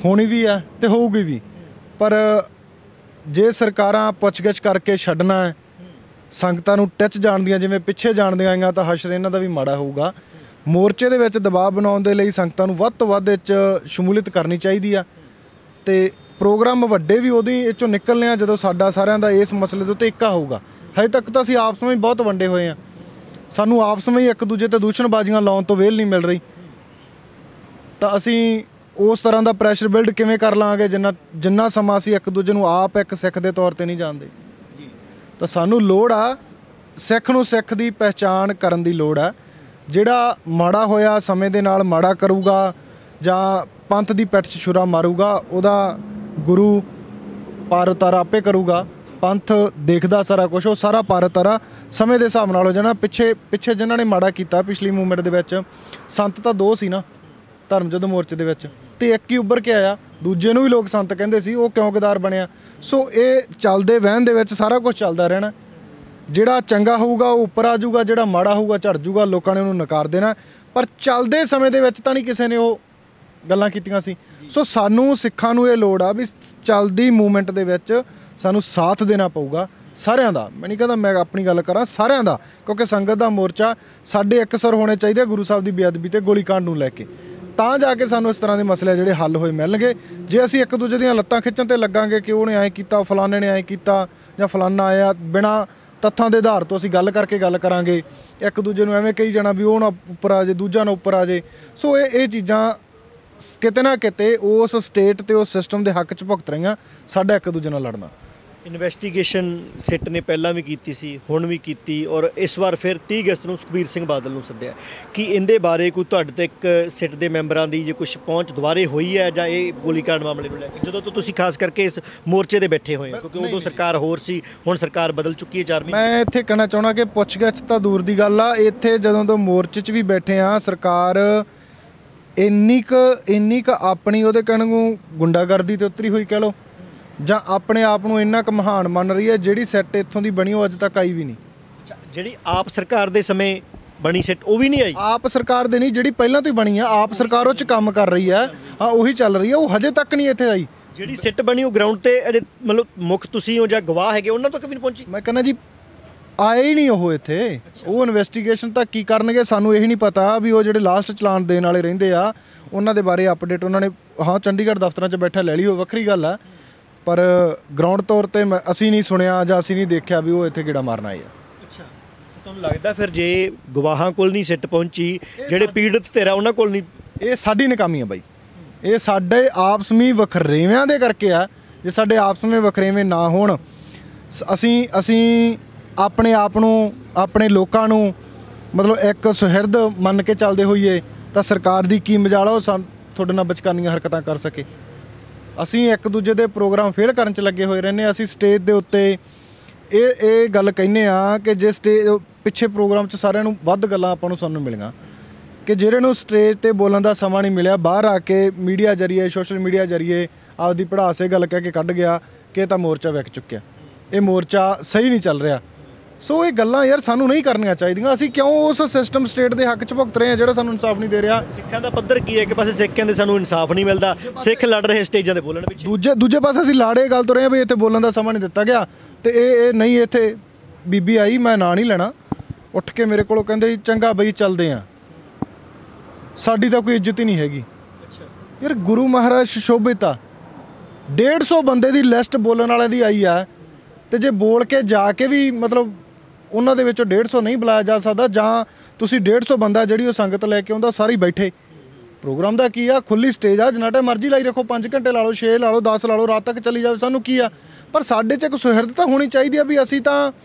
ਹੋਣੀ ਵੀ ਆ ਤੇ ਹੋਊਗੀ ਵੀ, ਪਰ ਜੇ ਸਰਕਾਰਾਂ ਪੁੱਛਗਿੱਛ ਕਰਕੇ ਛੱਡਣਾ ਹੈ, ਸੰਗਤਾਂ ਨੂੰ ਟੱਚ ਜਾਣਦੀਆਂ ਜਿਵੇਂ ਪਿੱਛੇ ਜਾਣਦੀਆਂ ਆਈਆਂ, ਤਾਂ ਹਸ਼ਰ ਇਹਨਾਂ ਦਾ ਵੀ ਮਾੜਾ ਹੋਊਗਾ। ਮੋਰਚੇ ਦੇ ਵਿੱਚ ਦਬਾਅ ਬਣਾਉਣ ਦੇ ਲਈ ਸੰਗਤਾਂ ਨੂੰ ਵੱਧ ਤੋਂ ਵੱਧ ਇਹ 'ਚ ਸ਼ਮੂਲੀਅਤ ਕਰਨੀ ਚਾਹੀਦੀ ਆ, ਤੇ ਪ੍ਰੋਗਰਾਮ ਵੱਡੇ ਵੀ ਉਦੋਂ ਹੀ ਇਹ 'ਚੋਂ ਨਿਕਲਣੇ ਆ ਜਦੋਂ ਸਾਡਾ ਸਾਰਿਆਂ ਦਾ ਇਸ ਮਸਲੇ ਦੇ ਉੱਤੇ ਇੱਕਾ ਹੋਊਗਾ। ਹਜੇ ਤੱਕ ਤਾਂ ਅਸੀਂ ਆਪਸ ਵਿੱਚ ਬਹੁਤ ਵੰਡੇ ਹੋਏ ਆ, ਸਾਨੂੰ ਆਪਸ ਵਿੱਚ ਇੱਕ ਦੂਜੇ ਤੇ ਦੂਸ਼ਣਬਾਜ਼ੀਆਂ ਲਾਉਣ ਤੋਂ ਵਿਹਲ ਨਹੀਂ ਮਿਲ ਰਹੀ, ਤਾਂ ਅਸੀਂ ਉਸ ਤਰ੍ਹਾਂ ਦਾ ਪ੍ਰੈਸ਼ਰ ਬਿਲਡ ਕਿਵੇਂ ਕਰ ਲਾਂਗੇ ਜਿੰਨਾ ਸਮਾਂ ਅਸੀਂ ਇੱਕ ਦੂਜੇ ਨੂੰ ਆਪ ਇੱਕ ਸਿੱਖ ਦੇ ਤੌਰ 'ਤੇ ਨਹੀਂ ਜਾਣਦੇ। ਤਾਂ ਸਾਨੂੰ ਲੋੜ ਆ ਸਿੱਖ ਨੂੰ ਸਿੱਖ ਦੀ ਪਹਿਚਾਣ ਕਰਨ ਦੀ ਲੋੜ ਆ। ਜਿਹੜਾ ਮਾੜਾ ਹੋਇਆ ਸਮੇਂ ਦੇ ਨਾਲ ਮਾੜਾ ਕਰੂਗਾ ਜਾਂ ਪੰਥ ਦੀ ਪਿੱਠ 'ਚ ਛੁਰਾ ਮਾਰੂਗਾ, ਉਹਦਾ ਗੁਰੂ ਪਾਰ ਉਤਾਰਾ ਆਪੇ ਕਰੂਗਾ। ਪੰਥ ਦੇਖਦਾ ਸਾਰਾ ਕੁਛ, ਉਹ ਸਾਰਾ ਪਾਰ ਉਤਾਰਾ ਸਮੇਂ ਦੇ ਹਿਸਾਬ ਨਾਲ ਹੋ ਜਾਣਾ। ਪਿੱਛੇ ਜਿਨ੍ਹਾਂ ਨੇ ਮਾੜਾ ਕੀਤਾ ਪਿਛਲੀ ਮੂਵਮੈਂਟ ਦੇ ਵਿੱਚ, ਸੰਤ ਤਾਂ 2 ਸੀ ਨਾ ਧਰਮ ਯੁੱਧ ਮੋਰਚੇ ਦੇ ਵਿੱਚ, ਤੇ ਇੱਕ ਹੀ ਉੱਭਰ ਕੇ ਆਇਆ, ਦੂਜੇ ਨੂੰ ਵੀ ਲੋਕ ਸੰਤ ਕਹਿੰਦੇ ਸੀ, ਉਹ ਕਿਉਂ ਕਿਰਦਾਰ ਬਣਿਆ। ਸੋ ਇਹ ਚੱਲਦੇ ਵਹਿਣ ਦੇ ਵਿੱਚ ਸਾਰਾ ਕੁਝ ਚੱਲਦਾ ਰਹਿਣਾ। ਜਿਹੜਾ ਚੰਗਾ ਹੋਊਗਾ ਉਹ ਉੱਪਰ ਆ ਜਾਊਗਾ, ਜਿਹੜਾ ਮਾੜਾ ਹੋਊਗਾ ਝੜ ਜਾਊਗਾ, ਲੋਕਾਂ ਨੇ ਉਹਨੂੰ ਨਕਾਰ ਦੇਣਾ। ਪਰ ਚੱਲਦੇ ਸਮੇਂ ਦੇ ਵਿੱਚ ਤਾਂ ਨਹੀਂ ਕਿਸੇ ਨੇ ਉਹ ਗੱਲਾਂ ਕੀਤੀਆਂ ਸੀ। ਸੋ ਸਾਨੂੰ ਸਿੱਖਾਂ ਨੂੰ ਇਹ ਲੋੜ ਆ ਵੀ ਚੱਲਦੀ ਮੂਵਮੈਂਟ ਦੇ ਵਿੱਚ ਸਾਨੂੰ ਸਾਥ ਦੇਣਾ ਪਊਗਾ ਸਾਰਿਆਂ ਦਾ। ਮੈਂ ਨਹੀਂ ਕਹਿੰਦਾ ਮੈਂ ਆਪਣੀ ਗੱਲ ਕਰਾਂ, ਸਾਰਿਆਂ ਦਾ, ਕਿਉਂਕਿ ਸੰਗਤ ਦਾ ਮੋਰਚਾ ਸਾਡੇ ਇਕਸਰ ਹੋਣੇ ਚਾਹੀਦੇ ਗੁਰੂ ਸਾਹਿਬ ਦੀ ਬੇਅਦਬੀ ਤੇ ਗੋਲੀकांड ਨੂੰ ਲੈ ਕੇ, ਤਾਂ ਜਾ ਕੇ ਸਾਨੂੰ ਇਸ ਤਰ੍ਹਾਂ ਦੇ ਮਸਲੇ ਜਿਹੜੇ ਹੱਲ ਹੋਏ ਮਿਲਣਗੇ। ਜੇ ਅਸੀਂ ਇੱਕ ਦੂਜੇ ਦੀਆਂ ਲੱਤਾਂ ਖਿੱਚਣ ਤੇ ਲੱਗਾਂਗੇ ਕਿ ਉਹਨੇ ਐਂ ਕੀਤਾ, ਫਲਾਣੇ ਨੇ ਐਂ ਕੀਤਾ ਜਾਂ ਫਲਾਨਾ ਆਇਆ, ਬਿਨਾਂ ਤੱਥਾਂ ਦੇ ਆਧਾਰ ਤੋਂ ਅਸੀਂ ਗੱਲ ਕਰਕੇ ਗੱਲ ਕਰਾਂਗੇ, ਇੱਕ ਦੂਜੇ ਨੂੰ ਐਵੇਂ ਕਹੀ ਜਾਣਾ ਵੀ ਉਹ ਨਾ ਉੱਪਰ ਆ ਜੇ, ਦੂਜਾ ਨਾ ਉੱਪਰ ਆ ਜੇ। ਸੋ ਇਹ ਚੀਜ਼ਾਂ ਕਿਤੇ ਨਾ ਕਿਤੇ ਉਸ ਸਟੇਟ ਤੇ ਉਸ ਸਿਸਟਮ ਦੇ ਹੱਕ 'ਚ ਭੁਗਤ ਰਹੀਆਂ, ਸਾਡਾ ਇੱਕ ਦੂਜੇ ਨਾਲ ਲੜਨਾ। ਇਨਵੈਸਟੀਗੇਸ਼ਨ ਸਿੱਟ ਨੇ ਪਹਿਲਾਂ ਵੀ ਕੀਤੀ ਸੀ, ਹੁਣ ਵੀ ਕੀਤੀ, ਔਰ ਇਸ ਵਾਰ ਫਿਰ 30 ਅਗਸਤ ਨੂੰ ਸੁਖਬੀਰ ਸਿੰਘ ਬਾਦਲ ਨੂੰ ਸੱਦਿਆ। ਕੀ ਇਹਦੇ ਬਾਰੇ ਕੋਈ ਤੁਹਾਡੇ ਤੱਕ ਸਿੱਟ ਦੇ ਮੈਂਬਰਾਂ ਦੀ ਜੇ ਕੁਝ ਪਹੁੰਚ ਦੁਬਾਰੇ ਹੋਈ ਹੈ, ਜਾਂ ਇਹ ਗੋਲੀकांड ਮਾਮਲੇ ਨੂੰ ਲੈ ਕੇ, ਜਦੋਂ ਤੋਂ ਤੁਸੀਂ ਖਾਸ ਕਰਕੇ ਇਸ ਮੋਰਚੇ ਦੇ ਬੈਠੇ ਹੋਏ ਹੋ, ਕਿਉਂਕਿ ਉਦੋਂ ਸਰਕਾਰ ਹੋਰ ਸੀ, ਹੁਣ ਸਰਕਾਰ ਬਦਲ ਚੁੱਕੀ ਹੈ 4 ਮਹੀਨੇ। ਮੈਂ ਇੱਥੇ ਕਹਿਣਾ ਚਾਹੁੰਦਾ ਕਿ ਪੁੱਛਗਿੱਛ ਤਾਂ ਦੂਰ ਦੀ ਗੱਲ ਆ, ਇੱਥੇ ਜਦੋਂ ਤੋਂ ਮੋਰਚੇ 'ਚ ਵੀ ਬੈਠੇ ਆ, ਸਰਕਾਰ ਇੰਨੀ ਕੁ ਆਪਣੀ ਉਹਦੇ ਕਹਿਣ ਨੂੰ ਗੁੰਡਾਗਰਦੀ ਤੇ ਉਤਰੀ ਹੋਈ ਕਹਿ ਲਓ, ਜਾਂ ਆਪਣੇ ਆਪ ਨੂੰ ਇੰਨਾ ਕੁ ਮਹਾਨ ਮੰਨ ਰਹੀ ਹੈ, ਜਿਹੜੀ ਸੈੱਟ ਇੱਥੋਂ ਦੀ ਬਣੀ ਉਹ ਅੱਜ ਤੱਕ ਆਈ ਵੀ ਨਹੀਂ। ਜਿਹੜੀ ਆਪ ਸਰਕਾਰ ਦੇ ਸਮੇਂ ਬਣੀ ਸੈੱਟ ਉਹ ਵੀ ਨਹੀਂ ਆਈ? ਆਪ ਸਰਕਾਰ ਦੇ ਨਹੀਂ, ਜਿਹੜੀ ਪਹਿਲਾਂ ਤੋਂ ਹੀ ਬਣੀ ਆ, ਆਪ ਸਰਕਾਰ ਉਹ 'ਚ ਕੰਮ ਕਰ ਰਹੀ ਹੈ, ਹਾਂ ਉਹੀ ਚੱਲ ਰਹੀ ਹੈ, ਉਹ ਹਜੇ ਤੱਕ ਨਹੀਂ ਇੱਥੇ ਆਈ। ਜਿਹੜੀ ਸਿੱਟ ਬਣੀ ਉਹ ਗਰਾਊਂਡ ਤੇ ਮਤਲਬ ਮੁੱਖ ਤੁਸੀਂ ਹੋ ਜਾਂ ਗਵਾਹ ਹੈਗੇ, ਉਹਨਾਂ ਤੱਕ ਵੀ ਨਹੀਂ ਪਹੁੰਚੀ? ਮੈਂ ਕਹਿੰਦਾ ਜੀ ਆਏ ਹੀ ਨਹੀਂ ਉਹ ਇੱਥੇ। ਉਹ ਇਨਵੈਸਟੀਗੇਸ਼ਨ ਤਾਂ ਕੀ ਕਰਨਗੇ ਸਾਨੂੰ ਇਹ ਨਹੀਂ ਪਤਾ ਵੀ ਉਹ ਜਿਹੜੇ ਲਾਸਟ ਚਲਾਨ ਦੇਣ ਵਾਲੇ ਰਹਿੰਦੇ ਆ ਉਹਨਾਂ ਦੇ ਬਾਰੇ ਅਪਡੇਟ ਉਹਨਾਂ ਨੇ, ਹਾਂ ਚੰਡੀਗੜ੍ਹ ਦਫ਼ਤਰਾਂ 'ਚ ਬੈਠਾ ਲੈ ਲਈ, ਉਹ ਵੱਖਰੀ ਗੱਲ ਆ, ਪਰ ਗਰਾਊਂਡ ਤੌਰ ਤੇ ਅਸੀਂ ਨਹੀਂ ਸੁਣਿਆ ਜਾਂ ਅਸੀਂ ਨਹੀਂ ਦੇਖਿਆ ਵੀ ਉਹ ਇੱਥੇ ਗੇੜਾ ਮਾਰਨ ਆਏ ਆ। ਅੱਛਾ, ਤੁਹਾਨੂੰ ਲੱਗਦਾ ਫਿਰ ਜੇ ਗਵਾਹਾਂ ਕੋਲ ਨਹੀਂ ਸਿੱਟ ਪਹੁੰਚੀ, ਜਿਹੜੇ ਪੀੜਤ ਧਿਰ ਆ ਉਹਨਾਂ ਕੋਲ ਨਹੀਂ, ਇਹ ਸਾਡੀ ਨਾਕਾਮੀ ਆ ਬਾਈ, ਇਹ ਸਾਡੇ ਆਪਸਮੀ ਵਖਰੇਵਿਆਂ ਦੇ ਕਰਕੇ ਆ। ਜੇ ਸਾਡੇ ਆਪਸਮੀ ਵਖਰੇਵੇਂ ਨਾ ਹੋਣ, ਅਸੀਂ ਆਪਣੇ ਆਪ ਨੂੰ, ਆਪਣੇ ਲੋਕਾਂ ਨੂੰ ਮਤਲਬ ਇੱਕ ਸੁਹਿਰਦ ਮੰਨ ਕੇ ਚੱਲਦੇ ਹੋਈਏ, ਤਾਂ ਸਰਕਾਰ ਦੀ ਕੀ ਮਜਾਲ ਆ, ਉਹ ਤੁਹਾਡੇ ਨਾਲ ਵਿਚਕਾਨੀਆਂ ਹਰਕਤਾਂ ਕਰ ਸਕੇ। ਅਸੀਂ ਇੱਕ ਦੂਜੇ ਦੇ ਪ੍ਰੋਗਰਾਮ ਫੇਲ ਕਰਨ 'ਚ ਲੱਗੇ ਹੋਏ ਰਹਿੰਦੇ। ਅਸੀਂ ਸਟੇਜ ਦੇ ਉੱਤੇ ਇਹ ਗੱਲ ਕਹਿੰਦੇ ਆ ਕਿ ਜੇ ਸਟੇਜ ਪਿੱਛੇ ਪ੍ਰੋਗਰਾਮ 'ਚ ਸਾਰਿਆਂ ਨੂੰ ਵੱਧ ਗੱਲਾਂ ਆਪਾਂ ਨੂੰ ਸਾਨੂੰ ਮਿਲੀਆਂ ਕਿ ਜਿਹੜੇ ਨੂੰ ਸਟੇਜ 'ਤੇ ਬੋਲਣ ਦਾ ਸਮਾਂ ਨਹੀਂ ਮਿਲਿਆ, ਬਾਹਰ ਆ ਕੇ ਮੀਡੀਆ ਜ਼ਰੀਏ, ਸੋਸ਼ਲ ਮੀਡੀਆ ਜ਼ਰੀਏ ਆਪਦੀ ਪੜਾਸ ਇਹ ਗੱਲ ਕਹਿ ਕੇ ਕੱਢ ਗਿਆ ਕਿ ਇਹ ਤਾਂ ਮੋਰਚਾ ਵਿਕ ਚੁੱਕਿਆ, ਇਹ ਮੋਰਚਾ ਸਹੀ ਨਹੀਂ ਚੱਲ ਰਿਹਾ। ਸੋ ਇਹ ਗੱਲਾਂ ਯਾਰ ਸਾਨੂੰ ਨਹੀਂ ਕਰਨੀਆਂ ਚਾਹੀਦੀਆਂ। ਅਸੀਂ ਕਿਉਂ ਉਸ ਸਿਸਟਮ ਸਟੇਟ ਦੇ ਹੱਕ 'ਚ ਭੁਗਤ ਰਹੇ ਹਾਂ ਜਿਹੜਾ ਸਾਨੂੰ ਇਨਸਾਫ ਨਹੀਂ ਦੇ ਰਿਹਾ। ਸਿੱਖਾਂ ਦਾ ਪੱਧਰ ਕੀ ਹੈ? ਇੱਕ ਪਾਸੇ ਸਿੱਖ ਕਹਿੰਦੇ ਸਾਨੂੰ ਇਨਸਾਫ ਨਹੀਂ ਮਿਲਦਾ, ਸਿੱਖ ਲੜ ਰਹੇ ਸਟੇਜਾਂ ਤੇ ਬੋਲਣ ਪਿੱਛੇ, ਦੂਜੇ ਪਾਸੇ ਅਸੀਂ ਲਾੜੇ ਗੱਲ ਤੋਂ ਰਹੇ ਹਾਂ ਵੀ ਇੱਥੇ ਬੋਲਣ ਦਾ ਸਮਾਂ ਨਹੀਂ ਦਿੱਤਾ ਗਿਆ। ਤੇ ਇਹ ਨਹੀਂ, ਇੱਥੇ ਬੀਬੀ ਆਈ, ਮੈਂ ਨਾਂ ਨਹੀਂ ਲੈਣਾ, ਉੱਠ ਕੇ ਮੇਰੇ ਕੋਲੋਂ ਕਹਿੰਦੇ ਜੀ ਚੰਗਾ ਬਈ ਚੱਲਦੇ ਹਾਂ, ਸਾਡੀ ਤਾਂ ਕੋਈ ਇੱਜ਼ਤ ਹੀ ਨਹੀਂ ਹੈਗੀ। ਯਾਰ ਗੁਰੂ ਮਹਾਰਾਜ ਸੁਸ਼ੋਭਿਤ ਆ, 150 ਬੰਦੇ ਦੀ ਲਿਸਟ ਬੋਲਣ ਵਾਲਿਆਂ ਦੀ ਆਈ ਆ, ਤੇ ਜੇ ਬੋਲ ਕੇ ਜਾ ਕੇ ਵੀ ਮਤਲਬ ਉਹਨਾਂ ਦੇ ਵਿੱਚੋਂ 150 ਨਹੀਂ ਬੁਲਾਇਆ ਜਾ ਸਕਦਾ, ਜਾਂ ਤੁਸੀਂ 150 ਬੰਦਾ ਜਿਹੜੀ ਉਹ ਸੰਗਤ ਲੈ ਕੇ ਆਉਂਦਾ ਸਾਰੀ ਬੈਠੇ। ਪ੍ਰੋਗਰਾਮ ਦਾ ਕੀ ਆ? ਖੁੱਲੀ ਸਟੇਜ ਆ, ਜਿੰਨਾ ਟਾਈਮ ਮਰਜ਼ੀ ਲਾਈ ਰੱਖੋ, 5 ਘੰਟੇ ਲਾ ਲਓ, 6 ਲਾ ਲਓ, 10 ਲਾ ਲਓ, ਰਾਤ ਤੱਕ ਚੱਲੀ ਜਾਵੇ, ਸਾਨੂੰ ਕੀ ਆ। ਪਰ ਸਾਡੇ 'ਚ ਇੱਕ ਸੁਹਿਰਦਤਾ ਹੋਣੀ ਚਾਹੀਦੀ ਆ ਵੀ ਅਸੀਂ ਤਾਂ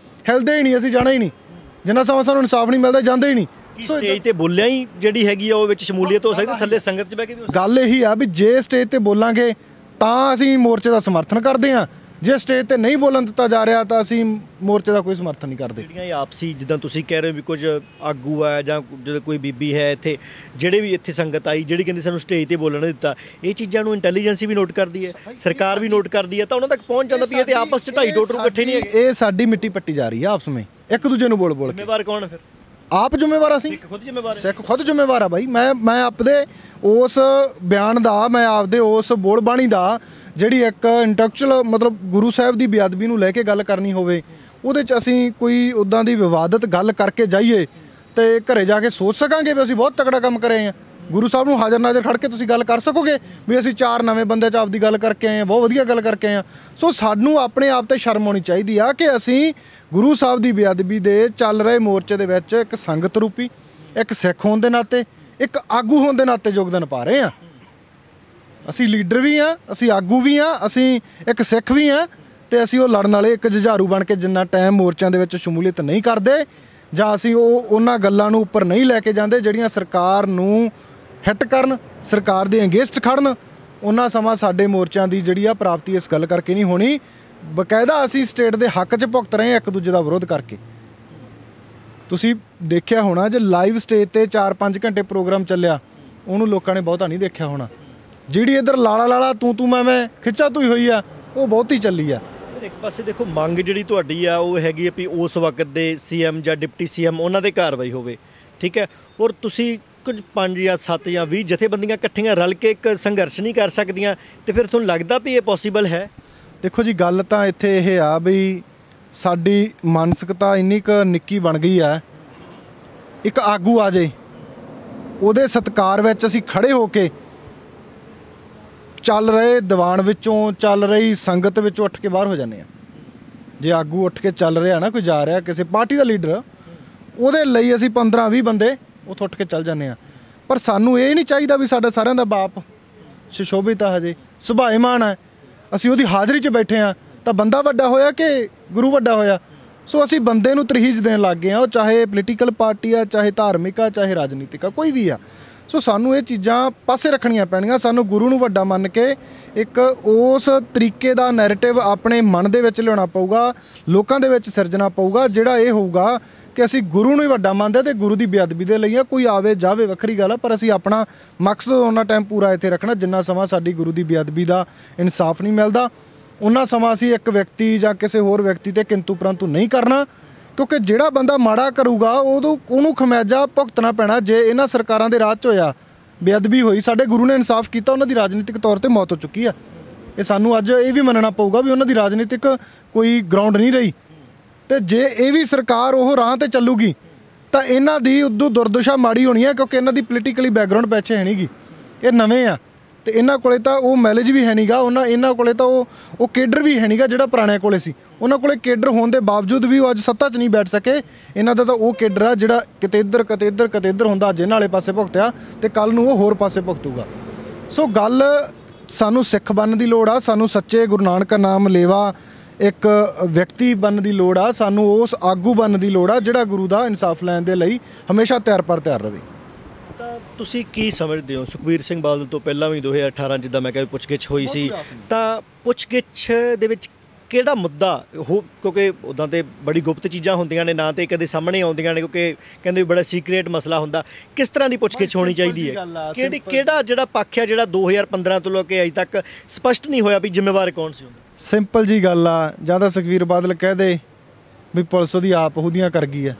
ਹਿਲਦੇ ਹੀ ਨਹੀਂ, ਅਸੀਂ ਜਾਣਾ ਹੀ ਨਹੀਂ, ਜਿੰਨਾ ਸਮਾਂ ਸਾਨੂੰ ਇਨਸਾਫ ਨਹੀਂ ਮਿਲਦਾ ਜਾਂਦੇ ਹੀ ਨਹੀਂ। ਸਟੇਜ ਤੇ ਬੋਲਿਆ ਹੀ ਜਿਹੜੀ ਹੈਗੀ ਆ ਉਹ ਵਿੱਚ ਸ਼ਮੂਲੀਅਤ ਹੋ ਸਕਦੀ, ਥੱਲੇ ਸੰਗਤ 'ਚ ਬਹਿ ਕੇ ਵੀ ਗੱਲ ਇਹੀ ਆ ਵੀ ਜੇ ਸਟੇਜ ਤੇ ਬੋਲਾਂਗੇ ਤਾਂ ਅਸੀਂ ਮੋਰਚੇ ਦਾ ਸਮਰਥਨ ਕਰਦੇ ਹਾਂ, ਜੇ ਸਟੇਜ ਤੇ ਨਹੀਂ ਬੋਲਣ ਦਿੱਤਾ ਜਾ ਰਿਹਾ ਤਾਂ ਅਸੀਂ ਮੋਰਚੇ ਦਾ ਕੋਈ ਸਮਰਥਨ ਨਹੀਂ ਕਰਦੇ। ਜਿਹੜੀਆਂ ਇਹ ਆਪਸੀ ਜਿੱਦਾਂ ਤੁਸੀਂ ਕਹਿ ਰਹੇ ਹੋ ਵੀ ਕੁਝ ਆਗੂ ਆ ਜਾਂ ਜਦੋਂ ਕੋਈ ਬੀਬੀ ਹੈ ਇੱਥੇ, ਜਿਹੜੇ ਵੀ ਇੱਥੇ ਸੰਗਤ ਆਈ ਜਿਹੜੀ ਕਹਿੰਦੀ ਸਾਨੂੰ ਸਟੇਜ ਤੇ ਬੋਲਣ ਨਹੀਂ ਦਿੱਤਾ, ਇਹ ਚੀਜ਼ਾਂ ਨੂੰ ਇੰਟੈਲੀਜੈਂਸੀ ਵੀ ਨੋਟ ਕਰਦੀ ਹੈ, ਸਰਕਾਰ ਵੀ ਨੋਟ ਕਰਦੀ ਹੈ, ਤਾਂ ਉਹਨਾਂ ਤੱਕ ਪਹੁੰਚ ਜਾਂਦਾ ਵੀ ਇਹ ਤੇ ਆਪਸ 'ਚ ਢਾਈ ਟੋਟਰੂ ਇਕੱਠੇ ਨਹੀਂ ਹੈਗੇ। ਇਹ ਸਾਡੀ ਮਿੱਟੀ ਪੱਟੀ ਜਾ ਰਹੀ ਆ ਆਪਸ ਵਿੱਚ, ਇੱਕ ਦੂਜੇ ਨੂੰ ਬੋਲ ਕੇ। ਜ਼ਿੰਮੇਵਾਰ ਕੌਣ ਹੈ ਫਿਰ? ਆਪ ਜ਼ਿੰਮੇਵਾਰ, ਅਸੀਂ ਖੁਦ ਜ਼ਿੰਮੇਵਾਰ, ਸਿੱਖ ਖੁਦ ਜ਼ਿੰਮੇਵਾਰ ਆ ਬਾਈ। ਮੈਂ ਆਪਦੇ ਉਸ ਬਿਆਨ ਦਾ, ਮੈਂ ਆਪਦੇ ਉਸ ਬੋਲ ਬਾਣੀ ਦਾ ਜਿਹੜੀ ਇੱਕ ਇੰਟੈਕਚੁਅਲ ਮਤਲਬ ਗੁਰੂ ਸਾਹਿਬ ਦੀ ਬੇਅਦਬੀ ਨੂੰ ਲੈ ਕੇ ਗੱਲ ਕਰਨੀ ਹੋਵੇ, ਉਹਦੇ 'ਚ ਅਸੀਂ ਕੋਈ ਉੱਦਾਂ ਦੀ ਵਿਵਾਦਤ ਗੱਲ ਕਰਕੇ ਜਾਈਏ ਤੇ ਘਰੇ ਜਾ ਕੇ ਸੋਚ ਸਕਾਂਗੇ ਵੀ ਅਸੀਂ ਬਹੁਤ ਤਕੜਾ ਕੰਮ ਕਰੇ ਹਾਂ। ਗੁਰੂ ਸਾਹਿਬ ਨੂੰ ਹਾਜ਼ਰ ਨਾਜ਼ਰ ਖੜ ਕੇ ਤੁਸੀਂ ਗੱਲ ਕਰ ਸਕੋਗੇ ਵੀ ਅਸੀਂ 4 ਨਵੇਂ ਬੰਦੇ 'ਚ ਆਪਦੀ ਗੱਲ ਕਰਕੇ ਆਏ ਹਾਂ, ਬਹੁਤ ਵਧੀਆ ਗੱਲ ਕਰਕੇ ਆਏ ਹਾਂ। ਸੋ ਸਾਨੂੰ ਆਪਣੇ ਆਪ 'ਤੇ ਸ਼ਰਮ ਆਉਣੀ ਚਾਹੀਦੀ ਆ ਕਿ ਅਸੀਂ ਗੁਰੂ ਸਾਹਿਬ ਦੀ ਬੇਅਦਬੀ ਦੇ ਚੱਲ ਰਹੇ ਮੋਰਚੇ ਦੇ ਵਿੱਚ ਇੱਕ ਸੰਗਤ ਰੂਪੀ, ਇੱਕ ਸਿੱਖ ਹੋਣ ਦੇ ਨਾਤੇ, ਇੱਕ ਆਗੂ ਹੋਣ ਦੇ ਨਾਤੇ ਯੋਗਦਾਨ ਪਾ ਰਹੇ ਹਾਂ। ਅਸੀਂ ਲੀਡਰ ਵੀ ਹਾਂ, ਅਸੀਂ ਆਗੂ ਵੀ ਹਾਂ, ਅਸੀਂ ਇੱਕ ਸਿੱਖ ਵੀ ਹਾਂ, ਤੇ ਅਸੀਂ ਉਹ ਲੜਨ ਵਾਲੇ ਇੱਕ ਜੁਝਾਰੂ ਬਣ ਕੇ ਜਿੰਨਾ ਟਾਈਮ ਮੋਰਚਿਆਂ ਦੇ ਵਿੱਚ ਸ਼ਮੂਲੀਅਤ ਨਹੀਂ ਕਰਦੇ ਜਾਂ ਅਸੀਂ ਉਹਨਾਂ ਗੱਲਾਂ ਨੂੰ ਉੱਪਰ ਨਹੀਂ ਲੈ ਕੇ ਜਾਂਦੇ ਜਿਹੜੀਆਂ ਸਰਕਾਰ ਨੂੰ ਹਿੱਟ ਕਰਨ, ਸਰਕਾਰ ਦੇ ਅਗੇਂਸਟ ਖੜਨ, ਉਹਨਾਂ ਸਮਾਂ ਸਾਡੇ ਮੋਰਚਿਆਂ ਦੀ ਜਿਹੜੀ ਆ ਪ੍ਰਾਪਤੀ ਇਸ ਗੱਲ ਕਰਕੇ ਨਹੀਂ ਹੋਣੀ। ਬਕਾਇਦਾ ਅਸੀਂ ਸਟੇਟ ਦੇ ਹੱਕ 'ਚ ਭੁਗਤ ਰਹੇ ਹਾਂ ਇੱਕ ਦੂਜੇ ਦਾ ਵਿਰੋਧ ਕਰਕੇ। ਤੁਸੀਂ ਦੇਖਿਆ ਹੋਣਾ ਜੇ ਲਾਈਵ ਸਟੇਜ 'ਤੇ 4-5 ਘੰਟੇ ਪ੍ਰੋਗਰਾਮ ਚੱਲਿਆ, ਉਹਨੂੰ ਲੋਕਾਂ ਨੇ ਬਹੁਤਾ ਨਹੀਂ ਦੇਖਿਆ ਹੋਣਾ। ਜਿਹੜੀ ਇੱਧਰ ਲਾਲਾ ਤੂੰ ਮੈਂ ਖਿੱਚਾ ਤੂੰ ਹੋਈ ਆ, ਉਹ ਬਹੁਤੀ ਚੱਲੀ ਆ। ਇੱਕ ਪਾਸੇ ਦੇਖੋ ਮੰਗ ਜਿਹੜੀ ਤੁਹਾਡੀ ਆ ਉਹ ਹੈਗੀ ਆ ਵੀ ਉਸ ਵਕਤ ਦੇ CM ਜਾਂ ਡਿਪਟੀ CM ਉਹਨਾਂ ਦੇ ਕਾਰਵਾਈ ਹੋਵੇ, ਠੀਕ ਹੈ, ਔਰ ਤੁਸੀਂ ਕੁਝ 5 ਜਾਂ 7 ਜਾਂ 20 ਜਥੇਬੰਦੀਆਂ ਇਕੱਠੀਆਂ ਰਲ ਕੇ ਇੱਕ ਸੰਘਰਸ਼ ਨਹੀਂ ਕਰ ਸਕਦੀਆਂ, ਤੇ ਫਿਰ ਤੁਹਾਨੂੰ ਲੱਗਦਾ ਵੀ ਇਹ ਪੋਸੀਬਲ ਹੈ? ਦੇਖੋ ਜੀ ਗੱਲ ਤਾਂ ਇੱਥੇ ਇਹ ਆ ਵੀ ਸਾਡੀ ਮਾਨਸਿਕਤਾ ਇੰਨੀ ਕੁ ਨਿੱਕੀ ਬਣ ਗਈ ਆ, ਇੱਕ ਆਗੂ ਆ ਜੇ ਉਹਦੇ ਸਤਿਕਾਰ ਵਿੱਚ ਅਸੀਂ ਖੜੇ ਹੋ ਕੇ ਚੱਲ ਰਹੇ ਦੀਵਾਨ ਵਿੱਚੋਂ, ਚੱਲ ਰਹੀ ਸੰਗਤ ਵਿੱਚੋਂ ਉੱਠ ਕੇ ਬਾਹਰ ਹੋ ਜਾਂਦੇ ਆ। ਜੇ ਆਗੂ ਉੱਠ ਕੇ ਚੱਲ ਰਿਹਾ ਨਾ, ਕੋਈ ਜਾ ਰਿਹਾ ਕਿਸੇ ਪਾਰਟੀ ਦਾ ਲੀਡਰ, ਉਹਦੇ ਲਈ ਅਸੀਂ 15-20 ਬੰਦੇ ਉੱਥੋਂ ਉੱਠ ਕੇ ਚੱਲ ਜਾਂਦੇ ਆ। ਪਰ ਸਾਨੂੰ ਇਹ ਨਹੀਂ ਚਾਹੀਦਾ ਵੀ ਸਾਡਾ ਸਾਰਿਆਂ ਦਾ ਬਾਪ ਸੁਸ਼ੋਭਿਤ ਆ, ਹਜੇ ਸੁਭਾਏਮਾਨ ਹੈ, ਅਸੀਂ ਉਹਦੀ ਹਾਜ਼ਰੀ 'ਚ ਬੈਠੇ ਆ ਤਾਂ ਬੰਦਾ ਵੱਡਾ ਹੋਇਆ ਕਿ ਗੁਰੂ ਵੱਡਾ ਹੋਇਆ। ਸੋ ਅਸੀਂ ਬੰਦੇ ਨੂੰ ਤਰਜੀਹ ਦੇਣ ਲੱਗ ਗਏ ਆ, ਉਹ ਚਾਹੇ ਪੋਲੀਟੀਕਲ ਪਾਰਟੀ ਆ, ਚਾਹੇ ਧਾਰਮਿਕ ਆ, ਚਾਹੇ ਰਾਜਨੀਤਿਕ ਆ, ਕੋਈ ਵੀ ਆ। ਸੋ ਸਾਨੂੰ ਇਹ ਚੀਜ਼ਾਂ ਪਾਸੇ ਰੱਖਣੀਆਂ ਪੈਣੀਆਂ। ਸਾਨੂੰ ਗੁਰੂ ਨੂੰ ਵੱਡਾ ਮੰਨ ਕੇ ਇੱਕ ਉਸ ਤਰੀਕੇ ਦਾ ਨੈਰੇਟਿਵ ਆਪਣੇ ਮਨ ਦੇ ਵਿੱਚ ਲਿਆਉਣਾ ਪਊਗਾ, ਲੋਕਾਂ ਦੇ ਵਿੱਚ ਸਿਰਜਣਾ ਪਊਗਾ, ਜਿਹੜਾ ਇਹ ਹੋਊਗਾ ਕਿ ਅਸੀਂ ਗੁਰੂ ਨੂੰ ਹੀ ਵੱਡਾ ਮੰਨਦੇ ਤੇ ਗੁਰੂ ਦੀ ਬੇਅਦਬੀ ਦੇ ਲਈ ਆ। ਕੋਈ ਆਵੇ ਜਾਵੇ ਵੱਖਰੀ ਗੱਲ ਆ, ਪਰ ਅਸੀਂ ਆਪਣਾ ਮਕਸਦ ਉਹਨਾਂ ਟਾਈਮ ਪੂਰਾ ਇੱਥੇ ਰੱਖਣਾ ਜਿੰਨਾ ਸਮਾਂ ਸਾਡੀ ਗੁਰੂ ਦੀ ਬੇਅਦਬੀ ਦਾ ਇਨਸਾਫ ਨਹੀਂ ਮਿਲਦਾ। ਉਹਨਾਂ ਸਮਾਂ ਅਸੀਂ ਇੱਕ ਵਿਅਕਤੀ ਜਾਂ ਕਿਸੇ ਹੋਰ ਵਿਅਕਤੀ ਤੇ ਕਿੰਤੂ ਪਰੰਤੂ ਨਹੀਂ ਕਰਨਾ, ਕਿਉਂਕਿ ਜਿਹੜਾ ਬੰਦਾ ਮਾੜਾ ਕਰੂਗਾ ਉਹਨੂੰ ਖਮਿਆਜਾ ਭੁਗਤਣਾ ਪੈਣਾ। ਜੇ ਇਹਨਾਂ ਸਰਕਾਰਾਂ ਦੇ ਰਾਜ 'ਚ ਹੋਇਆ, ਬੇਅਦਬੀ ਹੋਈ, ਸਾਡੇ ਗੁਰੂ ਨੇ ਇਨਸਾਫ ਕੀਤਾ, ਉਹਨਾਂ ਦੀ ਰਾਜਨੀਤਿਕ ਤੌਰ 'ਤੇ ਮੌਤ ਹੋ ਚੁੱਕੀ ਆ। ਇਹ ਸਾਨੂੰ ਅੱਜ ਇਹ ਵੀ ਮੰਨਣਾ ਪਊਗਾ ਵੀ ਉਹਨਾਂ ਦੀ ਰਾਜਨੀਤਿਕ ਕੋਈ ਗਰਾਊਂਡ ਨਹੀਂ ਰਹੀ। ਤੇ ਜੇ ਇਹ ਵੀ ਸਰਕਾਰ ਉਹ ਰਾਹ 'ਤੇ ਚੱਲੂਗੀ ਤਾਂ ਇਹਨਾਂ ਦੀ ਉਦੋਂ ਦੁਰਦਸ਼ਾ ਮਾੜੀ ਹੋਣੀ ਹੈ, ਕਿਉਂਕਿ ਇਹਨਾਂ ਦੀ ਪੋਲੀਟੀਕਲੀ ਬੈਕਗਰਾਊਂਡ ਪਿੱਛੇ ਹੈ ਨਹੀਂ ਗੀ, ਇਹ ਨਵੇਂ ਆ ਤੇ ਇਹਨਾਂ ਕੋਲੇ ਤਾਂ ਉਹ ਮੈਲੇਜ ਵੀ ਹੈ ਨਹੀਂਗਾ, ਇਹਨਾਂ ਕੋਲੇ ਤਾਂ ਉਹ ਕੇਡਰ ਵੀ ਹੈ ਨਹੀਂਗਾ ਜਿਹੜਾ ਪੁਰਾਣਿਆਂ ਕੋਲੇ ਸੀ। ਉਹਨਾਂ ਕੋਲੇ ਕੇਡਰ ਹੋਣ ਦੇ ਬਾਵਜੂਦ ਵੀ ਉਹ ਅੱਜ ਸੱਤਾ 'ਚ ਨਹੀਂ ਬੈਠ ਸਕੇ। ਇਹਨਾਂ ਦਾ ਤਾਂ ਉਹ ਕੇਡਰ ਆ ਜਿਹੜਾ ਕਿਤੇ ਇੱਧਰ ਹੁੰਦਾ, ਅੱਜ ਇਹਨਾਂ ਵਾਲੇ ਪਾਸੇ ਭੁਗਤਿਆ ਤੇ ਕੱਲ੍ਹ ਨੂੰ ਉਹ ਹੋਰ ਪਾਸੇ ਭੁਗਤੂਗਾ। ਸੋ ਗੱਲ ਸਾਨੂੰ ਸਿੱਖ ਬਣਨ ਦੀ ਲੋੜ ਆ, ਸਾਨੂੰ ਸੱਚੇ ਗੁਰੂ ਨਾਨਕ ਨਾਮ ਲੇਵਾ ਇੱਕ ਵਿਅਕਤੀ ਬਣਨ ਦੀ ਲੋੜ ਆ, ਸਾਨੂੰ ਉਸ ਆਗੂ ਬਣਨ ਦੀ ਲੋੜ ਆ ਜਿਹੜਾ ਗੁਰੂ ਦਾ ਇਨਸਾਫ ਲੈਣ ਦੇ ਲਈ ਹਮੇਸ਼ਾ ਤਿਆਰ ਰਹੇ। ਤਾਂ ਤੁਸੀਂ ਕੀ ਸਮਝਦੇ ਹੋ ਸੁਖਬੀਰ ਸਿੰਘ ਬਾਦਲ ਤੋਂ ਪਹਿਲਾਂ ਵੀ 2018 ਜਿੱਦਾਂ ਮੈਂ ਕਿਹਾ ਪੁੱਛਗਿੱਛ ਹੋਈ ਸੀ ਤਾਂ ਪੁੱਛਗਿੱਛ ਦੇ ਵਿੱਚ ਕਿਹੜਾ ਮੁੱਦਾ ਕਿਉਂਕਿ ਉੱਦਾਂ ਤੇ ਬੜੀ ਗੁਪਤ ਚੀਜ਼ਾਂ ਹੁੰਦੀਆਂ ਨੇ ਨਾ ਤੇ ਕਦੇ ਸਾਹਮਣੇ ਆਉਂਦੀਆਂ ਨੇ ਕਿਉਂਕਿ ਕਹਿੰਦੇ ਬੜਾ ਸੀਕ੍ਰੇਟ ਮਸਲਾ ਹੁੰਦਾ ਕਿਸ ਤਰ੍ਹਾਂ ਦੀ ਪੁੱਛਗਿੱਛ ਹੋਣੀ ਚਾਹੀਦੀ ਹੈ ਕਿਹੜਾ ਜਿਹੜਾ ਪੱਖ ਹੈ ਜਿਹੜਾ 2015 ਤੋਂ ਲੈ ਕੇ ਅਜੇ ਤੱਕ ਸਪਸ਼ਟ ਨਹੀਂ ਹੋਇਆ ਵੀ ਜ਼ਿੰਮੇਵਾਰ ਕੌਣ ਸੀ ਹੁੰਦਾ ਸਿੰਪਲ ਜੀ ਗੱਲ ਆ ਜਾਂ ਤਾਂ ਸੁਖਬੀਰ ਬਾਦਲ ਕਹਿ ਦੇ ਵੀ ਪੁਲਿਸ ਉਹਦੀ ਆਪ ਉਹਦੀਆਂ ਕਰ ਗਈ ਹੈ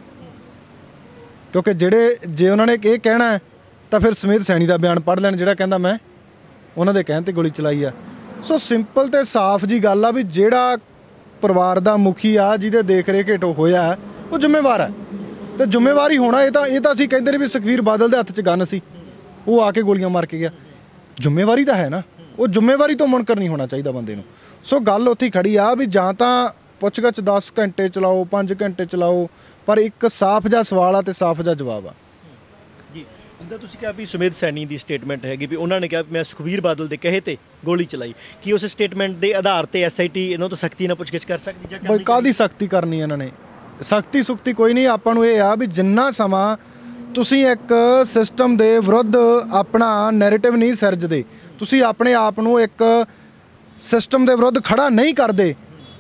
ਕਿਉਂਕਿ ਜੇ ਉਹਨਾਂ ਨੇ ਇਹ ਕਹਿਣਾ ਤਾਂ ਫਿਰ ਸਮੇਤ ਸੈਣੀ ਦਾ ਬਿਆਨ ਪੜ੍ਹ ਲੈਣ ਜਿਹੜਾ ਕਹਿੰਦਾ ਮੈਂ ਉਹਨਾਂ ਦੇ ਕਹਿਣ 'ਤੇ ਗੋਲੀ ਚਲਾਈ ਆ ਸੋ ਸਿੰਪਲ ਤੇ ਸਾਫ਼ ਜੀ ਗੱਲ ਆ ਵੀ ਜਿਹੜਾ ਪਰਿਵਾਰ ਦਾ ਮੁਖੀ ਆ ਜਿਹਦੇ ਦੇਖ ਰੇਖ ਹੇਠ ਹੋਇਆ ਉਹ ਜ਼ਿੰਮੇਵਾਰ ਹੈ ਤੇ ਜ਼ਿੰਮੇਵਾਰੀ ਹੋਣਾ ਇਹ ਤਾਂ ਅਸੀਂ ਕਹਿੰਦੇ ਨੇ ਵੀ ਸੁਖਬੀਰ ਬਾਦਲ ਦੇ ਹੱਥ 'ਚ ਗਨ ਸੀ ਉਹ ਆ ਕੇ ਗੋਲੀਆਂ ਮਾਰ ਕੇ ਗਿਆ ਜ਼ਿੰਮੇਵਾਰੀ ਤਾਂ ਹੈ ਨਾ ਉਹ ਜ਼ਿੰਮੇਵਾਰੀ ਤੋਂ ਮੁਨਕਰ ਨਹੀਂ ਹੋਣਾ ਚਾਹੀਦਾ ਬੰਦੇ ਨੂੰ ਸੋ ਗੱਲ ਉੱਥੇ ਖੜੀ ਆ ਵੀ ਜਾਂ ਤਾਂ ਪੁੱਛਗਿੱਛ 10 ਘੰਟੇ ਚਲਾਓ 5 ਘੰਟੇ ਚਲਾਓ ਪਰ ਇੱਕ ਸਾਫ਼ ਜਿਹਾ ਸਵਾਲ ਆ ਤੇ ਸਾਫ਼ ਜਿਹਾ ਜਵਾਬ ਆ ਜੀ ਜਿੱਦਾਂ ਤੁਸੀਂ ਕਿਹਾ ਵੀ ਸੁਮੇਧ ਸੈਣੀ ਦੀ ਸਟੇਟਮੈਂਟ ਹੈਗੀ ਵੀ ਉਹਨਾਂ ਨੇ ਕਿਹਾ ਮੈਂ ਸੁਖਬੀਰ ਬਾਦਲ ਦੇ ਕਹੇ ਤੇ ਗੋਲੀ ਚਲਾਈ ਕੀ ਉਸ ਸਟੇਟਮੈਂਟ ਦੇ ਆਧਾਰ ਤੇ ਐਸਆਈਟੀ ਇਹਨਾਂ ਤੋਂ ਸਖਤੀ ਨਾਲ ਪੁੱਛਗਿੱਛ ਕਰ ਸਕਦੀ ਜਾਂ ਬਈ ਕਾਹਦੀ ਸਖਤੀ ਕਰਨੀ ਇਹਨਾਂ ਨੇ ਸਖਤੀ ਸੁਖਤੀ ਕੋਈ ਨਹੀਂ ਆਪਾਂ ਨੂੰ ਇਹ ਆ ਵੀ ਜਿੰਨਾ ਸਮਾਂ ਤੁਸੀਂ ਇੱਕ ਸਿਸਟਮ ਦੇ ਵਿਰੁੱਧ ਆਪਣਾ ਨੈਰੇਟਿਵ ਨਹੀਂ ਸਿਰਜਦੇ ਤੁਸੀਂ ਆਪਣੇ ਆਪ ਨੂੰ ਇੱਕ ਸਿਸਟਮ ਦੇ ਵਿਰੁੱਧ ਖੜਾ ਨਹੀਂ ਕਰਦੇ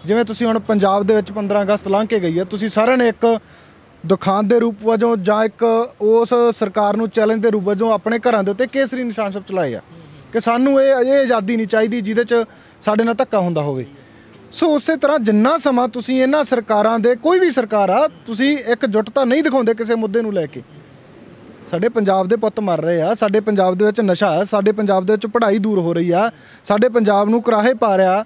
ਜਿਵੇਂ ਤੁਸੀਂ ਹੁਣ ਪੰਜਾਬ ਦੇ ਵਿੱਚ 15 ਅਗਸਤ ਲੰਘ ਕੇ ਗਈ ਹੈ ਤੁਸੀਂ ਸਾਰਿਆਂ ਨੇ ਇੱਕ ਦੁਖਾਂਤ ਦੇ ਰੂਪ ਵਜੋਂ ਜਾਂ ਇੱਕ ਉਸ ਸਰਕਾਰ ਨੂੰ ਚੈਲੰਜ ਦੇ ਰੂਪ ਵਜੋਂ ਆਪਣੇ ਘਰਾਂ ਦੇ ਉੱਤੇ ਕੇਸਰੀ ਨਿਸ਼ਾਨ ਸਾਹਿਬ ਚਲਾਏ ਆ ਕਿ ਸਾਨੂੰ ਇਹ ਆਜ਼ਾਦੀ ਨਹੀਂ ਚਾਹੀਦੀ ਜਿਹਦੇ 'ਚ ਸਾਡੇ ਨਾਲ ਧੱਕਾ ਹੁੰਦਾ ਹੋਵੇ ਸੋ ਉਸੇ ਤਰ੍ਹਾਂ ਜਿੰਨਾ ਸਮਾਂ ਤੁਸੀਂ ਇਹਨਾਂ ਸਰਕਾਰਾਂ ਦੇ ਕੋਈ ਵੀ ਸਰਕਾਰ ਆ ਤੁਸੀਂ ਇੱਕ ਜੁੱਟਤਾ ਨਹੀਂ ਦਿਖਾਉਂਦੇ ਕਿਸੇ ਮੁੱਦੇ ਨੂੰ ਲੈ ਕੇ ਸਾਡੇ ਪੰਜਾਬ ਦੇ ਪੁੱਤ ਮਰ ਰਹੇ ਆ ਸਾਡੇ ਪੰਜਾਬ ਦੇ ਵਿੱਚ ਨਸ਼ਾ ਹੈ ਸਾਡੇ ਪੰਜਾਬ ਦੇ ਵਿੱਚ ਪੜ੍ਹਾਈ ਦੂਰ ਹੋ ਰਹੀ ਆ ਸਾਡੇ ਪੰਜਾਬ ਨੂੰ ਕੁਰਾਹੇ ਪਾ ਰਿਹਾ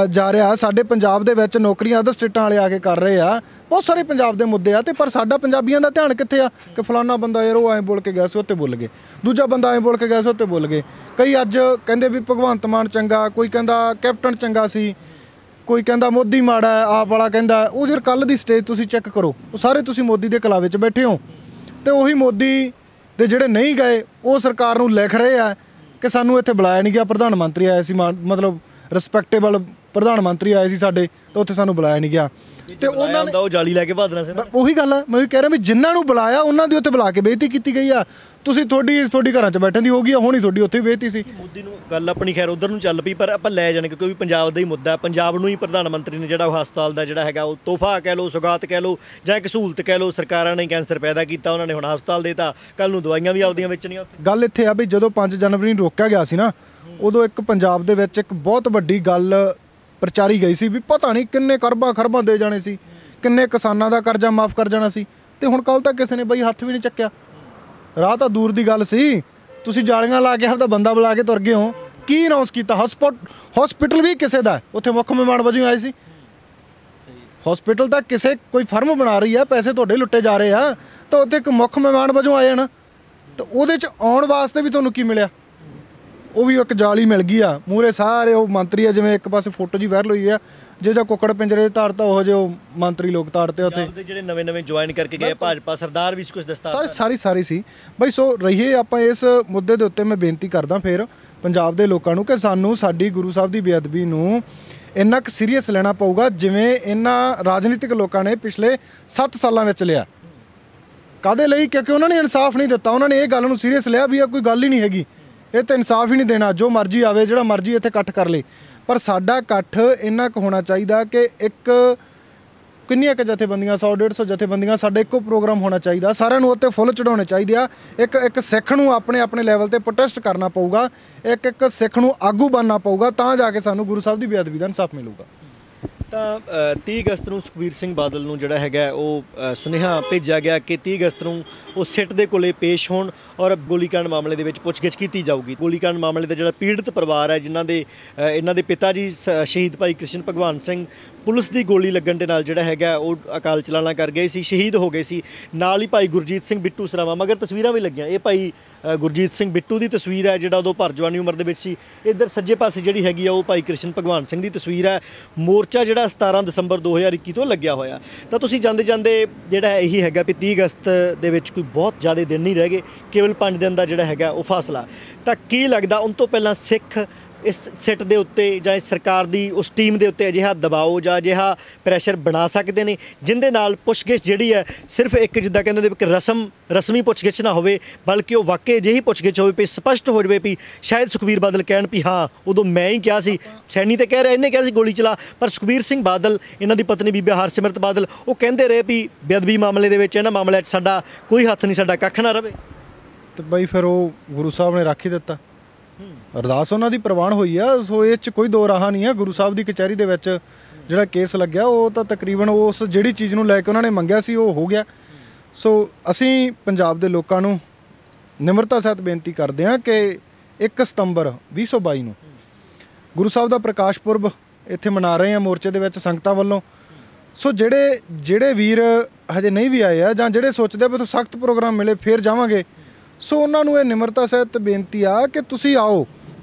ਜਾ ਰਿਹਾ ਸਾਡੇ ਪੰਜਾਬ ਦੇ ਵਿੱਚ ਨੌਕਰੀਆਂ ਅਦਰ ਸਟੇਟਾਂ ਵਾਲੇ ਆ ਕੇ ਕਰ ਰਹੇ ਆ ਬਹੁਤ ਸਾਰੇ ਪੰਜਾਬ ਦੇ ਮੁੱਦੇ ਆ ਤੇ ਪਰ ਸਾਡਾ ਪੰਜਾਬੀਆਂ ਦਾ ਧਿਆਨ ਕਿੱਥੇ ਆ ਕਿ ਫਲਾਨਾ ਬੰਦਾ ਯਾਰ ਉਹ ਐਂ ਬੋਲ ਕੇ ਗਿਆ ਸੀ ਉੱਤੇ ਬੋਲ ਗਏ ਦੂਜਾ ਬੰਦਾ ਐਂ ਬੋਲ ਕੇ ਗਿਆ ਸੀ ਉੱਤੇ ਬੋਲ ਗਏ ਕਈ ਅੱਜ ਕਹਿੰਦੇ ਵੀ ਭਗਵੰਤ ਮਾਨ ਚੰਗਾ ਕੋਈ ਕਹਿੰਦਾ ਕੈਪਟਨ ਚੰਗਾ ਸੀ ਕੋਈ ਕਹਿੰਦਾ ਮੋਦੀ ਮਾੜਾ ਆਪ ਵਾਲਾ ਕਹਿੰਦਾ ਉਹ ਯਾਰ ਕੱਲ੍ਹ ਦੀ ਸਟੇਜ ਤੁਸੀਂ ਚੈੱਕ ਕਰੋ ਉਹ ਸਾਰੇ ਤੁਸੀਂ ਮੋਦੀ ਦੇ ਕਲਾਵੇ 'ਚ ਬੈਠੇ ਹੋ ਤੇ ਉਹੀ ਮੋਦੀ ਦੇ ਜਿਹੜੇ ਨਹੀਂ ਗਏ ਉਹ ਸਰਕਾਰ ਨੂੰ ਲਿਖ ਰਹੇ ਆ ਕਿ ਸਾਨੂੰ ਇੱਥੇ ਬੁਲਾਇਆ ਨਹੀਂ ਗਿਆ ਪ੍ਰਧਾਨ ਮੰਤਰੀ ਆਇਆ ਸੀ ਮਤਲਬ ਰਿਸਪੈਕਟੇਬਲ ਪ੍ਰਧਾਨ ਮੰਤਰੀ ਆਏ ਸੀ ਸਾਡੇ ਤਾਂ ਉੱਥੇ ਸਾਨੂੰ ਬੁਲਾਇਆ ਨਹੀਂ ਗਿਆ ਤੇ ਉਹਨਾਂ ਨੇ ਉਹ ਜਾਲੀ ਲੈ ਕੇ ਭਾਦਣਾ ਸੀ ਉਹੀ ਗੱਲ ਆ ਮੈਂ ਵੀ ਕਹਿ ਰਿਹਾ ਵੀ ਜਿਨ੍ਹਾਂ ਨੂੰ ਬੁਲਾਇਆ ਉਹਨਾਂ ਦੀ ਉੱਥੇ ਬੁਲਾ ਕੇ ਬੇਇੱਜ਼ਤੀ ਕੀਤੀ ਗਈ ਆ ਤੁਸੀਂ ਤੁਹਾਡੀ ਘਰਾਂ 'ਚ ਬੈਠਣ ਦੀ ਹੋ ਗਈ ਆ ਹੋਣੀ ਤੁਹਾਡੀ ਉੱਥੇ ਬੇਇੱਜ਼ਤੀ ਸੀ ਮੋਦੀ ਨੂੰ ਗੱਲ ਆਪਣੀ ਖੈਰ ਉਧਰ ਨੂੰ ਚੱਲ ਪਈ ਪਰ ਆਪਾਂ ਲੈ ਜਾਣੇ ਕਿਉਂਕਿ ਪੰਜਾਬ ਦਾ ਹੀ ਮੁੱਦਾ ਪੰਜਾਬ ਨੂੰ ਹੀ ਪ੍ਰਧਾਨ ਮੰਤਰੀ ਨੇ ਜਿਹੜਾ ਉਹ ਹਸਪਤਾਲ ਦਾ ਜਿਹੜਾ ਹੈਗਾ ਉਹ ਤੋਹਫਾ ਕਹਿ ਲਓ ਸੁਗਾਤ ਕਹਿ ਲਓ ਜਾਂ ਇੱਕ ਸਹੂਲਤ ਕਹਿ ਲਓ ਸਰਕਾਰਾਂ ਨੇ ਕੈਂਸਰ ਪੈਦਾ ਕੀਤਾ ਉਹਨਾਂ ਨੇ ਹੁਣ ਹਸਪਤਾਲ ਦੇਤਾ ਕੱਲ ਨੂੰ ਦਵਾਈਆਂ ਵੀ ਆਪਦੀਆਂ ਵੇਚਣੀਆਂ ਉੱਥੇ ਗੱਲ ਇੱਥੇ ਆ ਵੀ ਜਦੋਂ 5 ਜਨਵਰੀ ਨੂੰ ਰੋਕਿਆ ਗਿਆ ਸੀ ਨਾ ਉਦੋਂ ਇੱਕ ਪੰਜਾਬ ਦੇ ਵਿੱਚ ਇੱਕ ਬਹੁਤ ਵੱਡੀ ਗੱਲ ਪ੍ਰਚਾਰੀ ਗਈ ਸੀ ਵੀ ਪਤਾ ਨਹੀਂ ਕਿੰਨੇ ਖਰਬਾਂ ਦੇ ਜਾਣੇ ਸੀ ਕਿੰਨੇ ਕਿਸਾਨਾਂ ਦਾ ਕਰਜ਼ਾ ਮਾਫ ਕਰ ਜਾਣਾ ਸੀ ਤੇ ਹੁਣ ਕੱਲ ਤੱਕ ਕਿਸੇ ਨੇ ਬਈ ਹੱਥ ਵੀ ਨਹੀਂ ਚੱਕਿਆ ਰਾਹ ਤਾਂ ਦੂਰ ਦੀ ਗੱਲ ਸੀ ਤੁਸੀਂ ਜਾਲੀਆਂ ਲਾ ਕੇ ਆਪਦਾ ਬੰਦਾ ਬੁਲਾ ਕੇ ਤੁਰ ਗਏ ਹੋ ਕੀ ਅਨਾਉਂਸ ਕੀਤਾ ਹਸਪੀਟਲ ਵੀ ਕਿਸੇ ਦਾ ਉੱਥੇ ਮੁੱਖ ਮਹਿਮਾਨ ਵਜੋਂ ਆਏ ਸੀ ਹਸਪੀਟਲ ਤਾਂ ਕਿਸੇ ਕੋਈ ਫਰਮ ਬਣਾ ਰਹੀ ਆ ਪੈਸੇ ਤੁਹਾਡੇ ਲੁੱਟੇ ਜਾ ਰਹੇ ਆ ਤਾਂ ਉੱਥੇ ਇੱਕ ਮੁੱਖ ਮਹਿਮਾਨ ਵਜੋਂ ਆਏ ਹਨ ਤਾਂ ਉਹਦੇ 'ਚ ਆਉਣ ਵਾਸਤੇ ਵੀ ਤੁਹਾਨੂੰ ਕੀ ਮਿਲਿਆ ਉਹ ਵੀ ਇੱਕ ਜਾਲੀ ਮਿਲ ਗਈ ਆ ਮੂਹਰੇ ਸਾਰੇ ਉਹ ਮੰਤਰੀ ਆ ਜਿਵੇਂ ਇੱਕ ਪਾਸੇ ਫੋਟੋ ਜੀ ਵਾਇਰਲ ਹੋਈ ਆ ਜਿਹੜਾ ਕੁੱਕੜ ਪਿੰਜਰੇ ਤਾੜਤਾ ਉਹ ਜਿਹੇ ਉਹ ਮੰਤਰੀ ਲੋਕ ਤਾੜਤੇ ਉੱਥੇ ਜਿਹੜੇ ਨਵੇਂ ਜੁਆਇਨ ਕਰਕੇ ਗਏ ਭਾਜਪਾ ਸਰਦਾਰ ਵੀ ਕੁਝ ਦਸਤਾਰ ਸਾਰੀ ਸੀ ਬਈ ਸੋ ਰਹੀਏ ਆਪਾਂ ਇਸ ਮੁੱਦੇ ਦੇ ਉੱਤੇ ਮੈਂ ਬੇਨਤੀ ਕਰਦਾ ਫਿਰ ਪੰਜਾਬ ਦੇ ਲੋਕਾਂ ਨੂੰ ਕਿ ਸਾਨੂੰ ਸਾਡੀ ਗੁਰੂ ਸਾਹਿਬ ਦੀ ਬੇਅਦਬੀ ਨੂੰ ਇੰਨਾ ਕੁ ਸੀਰੀਅਸ ਲੈਣਾ ਪਊਗਾ ਜਿਵੇਂ ਇਹਨਾਂ ਰਾਜਨੀਤਿਕ ਲੋਕਾਂ ਨੇ ਪਿਛਲੇ 7 ਸਾਲਾਂ ਵਿੱਚ ਲਿਆ ਕਾਹਦੇ ਲਈ ਕਿਉਂਕਿ ਉਹਨਾਂ ਨੇ ਇਨਸਾਫ ਨਹੀਂ ਦਿੱਤਾ ਉਹਨਾਂ ਨੇ ਇਹ ਗੱਲ ਨੂੰ ਸੀਰੀਅਸ ਲਿਆ ਵੀ ਇਹ ਕੋਈ ਗੱਲ ਹੀ ਨਹੀਂ ਹੈਗੀ ਇਹ ਤਾਂ ਇਨਸਾਫ ਹੀ ਨਹੀਂ ਦੇਣਾ ਜੋ ਮਰਜ਼ੀ ਆਵੇ ਜਿਹੜਾ ਮਰਜ਼ੀ ਇੱਥੇ ਇਕੱਠ ਕਰ ਲੇ ਪਰ ਸਾਡਾ ਇਕੱਠ ਇੰਨਾ ਕੁ ਹੋਣਾ ਚਾਹੀਦਾ ਕਿ ਇੱਕ ਕਿੰਨੀਆਂ ਕੁ ਜਥੇਬੰਦੀਆਂ 100-150 ਜਥੇਬੰਦੀਆਂ ਸਾਡਾ ਇੱਕੋ ਪ੍ਰੋਗਰਾਮ ਹੋਣਾ ਚਾਹੀਦਾ ਸਾਰਿਆਂ ਨੂੰ ਉੱਤੇ ਫੁੱਲ ਚੜਾਉਣੇ ਚਾਹੀਦੇ ਆ ਇੱਕ ਸਿੱਖ ਨੂੰ ਆਪਣੇ ਲੈਵਲ ਤੇ ਪ੍ਰੋਟੈਸਟ ਕਰਨਾ ਪਊਗਾ ਇੱਕ ਸਿੱਖ ਨੂੰ ਆਗੂ ਬਣਨਾ ਪਊਗਾ ਤਾਂ ਜਾ ਕੇ ਸਾਨੂੰ ਗੁਰੂ ਸਾਹਿਬ ਦੀ ਬੇਅਦਬੀ ਦਾ ਇਨਸਾਫ ਮਿਲੂਗਾ ਤਾਂ 30 ਅਗਸਤ ਨੂੰ ਸੁਖਬੀਰ ਸਿੰਘ ਬਾਦਲ ਨੂੰ ਜਿਹੜਾ ਹੈਗਾ ਉਹ ਸੁਨੇਹਾ ਭੇਜਿਆ ਗਿਆ ਕਿ 30 ਅਗਸਤ ਨੂੰ ਉਹ ਸਿੱਟ ਦੇ ਕੋਲੇ ਪੇਸ਼ ਹੋਣ ਔਰ ਗੋਲੀकांड ਮਾਮਲੇ ਦੇ ਵਿੱਚ ਪੁੱਛਗਿੱਛ ਕੀਤੀ ਜਾਊਗੀ ਗੋਲੀकांड ਮਾਮਲੇ ਦਾ ਜਿਹੜਾ ਪੀੜਤ ਪਰਿਵਾਰ ਹੈ ਜਿਨ੍ਹਾਂ ਦੇ ਇਹਨਾਂ ਦੇ ਪਿਤਾ ਜੀ ਸ਼ਹੀਦ ਭਾਈ ਕ੍ਰਿਸ਼ਨ ਭਗਵਾਨ ਸਿੰਘ ਪੁਲਿਸ ਦੀ ਗੋਲੀ ਲੱਗਣ ਦੇ ਨਾਲ ਜਿਹੜਾ ਹੈਗਾ ਉਹ ਅਕਾਲ ਚਲਾਣਾ ਕਰ ਗਏ ਸੀ ਸ਼ਹੀਦ ਹੋ ਗਏ ਸੀ ਨਾਲ ਹੀ ਭਾਈ ਗੁਰਜੀਤ ਸਿੰਘ ਬਿੱਟੂ ਸਰਾਵਾ ਮਗਰ ਤਸਵੀਰਾਂ ਵੀ ਲੱਗੀਆਂ ਇਹ ਭਾਈ ਗੁਰਜੀਤ ਸਿੰਘ ਬਿੱਟੂ ਦੀ ਤਸਵੀਰ ਹੈ ਜਿਹੜਾ ਉਦੋਂ ਭਰ ਜਵਾਨੀ ਉਮਰ ਦੇ ਵਿੱਚ ਸੀ ਇੱਧਰ ਸੱਜੇ ਪਾਸੇ ਜਿਹੜੀ ਹੈਗੀ ਆ ਉਹ ਭਾਈ ਕ੍ਰਿਸ਼ਨ ਭਗਵਾਨ ਸਿੰਘ ਦੀ ਤਸਵੀਰ ਹੈ ਮੋਰਚਾ ਜਿਹੜਾ 17 ਦਸੰਬਰ 2021 ਤੋਂ ਲੱਗਿਆ ਹੋਇਆ ਤਾਂ ਤੁਸੀਂ ਜਾਂਦੇ ਜਿਹੜਾ ਇਹੀ ਹੈਗਾ ਵੀ 30 ਅਗਸਤ ਦੇ ਵਿੱਚ ਕੋਈ ਬਹੁਤ ਜ਼ਿਆਦਾ ਦਿਨ ਨਹੀਂ ਰਹਿ ਗਏ ਕੇਵਲ 5 ਦਿਨ ਦਾ ਜਿਹੜਾ ਹੈਗਾ ਉਹ ਫਾਸਲਾ ਤਾਂ ਕੀ ਲੱਗਦਾ ਉਨ ਤੋਂ ਪਹਿਲਾਂ ਸਿੱਖ ਇਸ ਸਿੱਟ ਦੇ ਉੱਤੇ ਜਾਂ ਇਸ ਸਰਕਾਰ ਦੀ ਉਸ ਟੀਮ ਦੇ ਉੱਤੇ ਅਜਿਹਾ ਦਬਾਓ ਜਾਂ ਅਜਿਹਾ ਪ੍ਰੈਸ਼ਰ ਬਣਾ ਸਕਦੇ ਨੇ ਜਿਹਦੇ ਨਾਲ ਪੁੱਛਗਿੱਛ ਜਿਹੜੀ ਹੈ ਸਿਰਫ ਇੱਕ ਜਿੱਦਾਂ ਕਹਿੰਦੇ ਨੇ ਕਿ ਰਸਮੀ ਪੁੱਛਗਿੱਛ ਨਾ ਹੋਵੇ, ਬਲਕਿ ਉਹ ਵਾਕਈ ਅਜਿਹੀ ਪੁੱਛਗਿੱਛ ਹੋਵੇ ਵੀ ਸਪਸ਼ਟ ਹੋ ਜਾਵੇ ਵੀ ਸ਼ਾਇਦ ਸੁਖਬੀਰ ਬਾਦਲ ਕਹਿਣ ਵੀ ਹਾਂ ਉਦੋਂ ਮੈਂ ਹੀ ਕਿਹਾ ਸੀ, ਸੈਣੀ ਤੇ ਕਹਿ ਰਿਹਾ ਇਹਨੇ ਕਿਹਾ ਸੀ ਗੋਲੀ ਚਲਾ, ਪਰ ਸੁਖਬੀਰ ਸਿੰਘ ਬਾਦਲ ਇਹਨਾਂ ਦੀ ਪਤਨੀ ਬੀਬੀ ਹਰਸਿਮਰਤ ਬਾਦਲ ਉਹ ਕਹਿੰਦੇ ਰਹੇ ਵੀ ਬੇਅਦਬੀ ਮਾਮਲੇ ਦੇ ਵਿੱਚ ਇਹਨਾਂ ਮਾਮਲਿਆਂ 'ਚ ਸਾਡਾ ਕੋਈ ਹੱਥ ਨਹੀਂ, ਸਾਡਾ ਕੱਖ ਨਾ ਰਵੇ। ਤੇ ਬਾਈ ਫਿਰ ਉਹ ਗੁਰੂ ਸਾਹਿਬ ਨੇ ਰੱਖ ਹੀ ਦਿੱਤਾ, ਅਰਦਾਸ ਉਹਨਾਂ ਦੀ ਪ੍ਰਵਾਨ ਹੋਈ ਆ। ਸੋ ਇਹ 'ਚ ਕੋਈ ਦੋ ਰਾਹ ਨਹੀਂ ਹੈ। ਗੁਰੂ ਸਾਹਿਬ ਦੀ ਕਚਹਿਰੀ ਦੇ ਵਿੱਚ ਜਿਹੜਾ ਕੇਸ ਲੱਗਿਆ ਉਹ ਤਾਂ ਤਕਰੀਬਨ ਉਸ ਜਿਹੜੀ ਚੀਜ਼ ਨੂੰ ਲੈ ਕੇ ਉਹਨਾਂ ਨੇ ਮੰਗਿਆ ਸੀ ਉਹ ਹੋ ਗਿਆ। ਸੋ ਅਸੀਂ ਪੰਜਾਬ ਦੇ ਲੋਕਾਂ ਨੂੰ ਨਿਮਰਤਾ ਸਹਿਤ ਬੇਨਤੀ ਕਰਦੇ ਹਾਂ ਕਿ 1 ਸਤੰਬਰ 2022 ਨੂੰ ਗੁਰੂ ਸਾਹਿਬ ਦਾ ਪ੍ਰਕਾਸ਼ ਪੁਰਬ ਇੱਥੇ ਮਨਾ ਰਹੇ ਹਾਂ ਮੋਰਚੇ ਦੇ ਵਿੱਚ ਸੰਗਤਾਂ ਵੱਲੋਂ। ਸੋ ਜਿਹੜੇ ਵੀਰ ਹਜੇ ਨਹੀਂ ਵੀ ਆਏ ਆ ਜਾਂ ਜਿਹੜੇ ਸੋਚਦੇ ਵੀ ਸਖਤ ਪ੍ਰੋਗਰਾਮ ਮਿਲੇ ਫਿਰ ਜਾਵਾਂਗੇ, ਸੋ ਉਹਨਾਂ ਨੂੰ ਇਹ ਨਿਮਰਤਾ ਸਹਿਤ ਬੇਨਤੀ ਆ ਕਿ ਤੁਸੀਂ ਆਓ,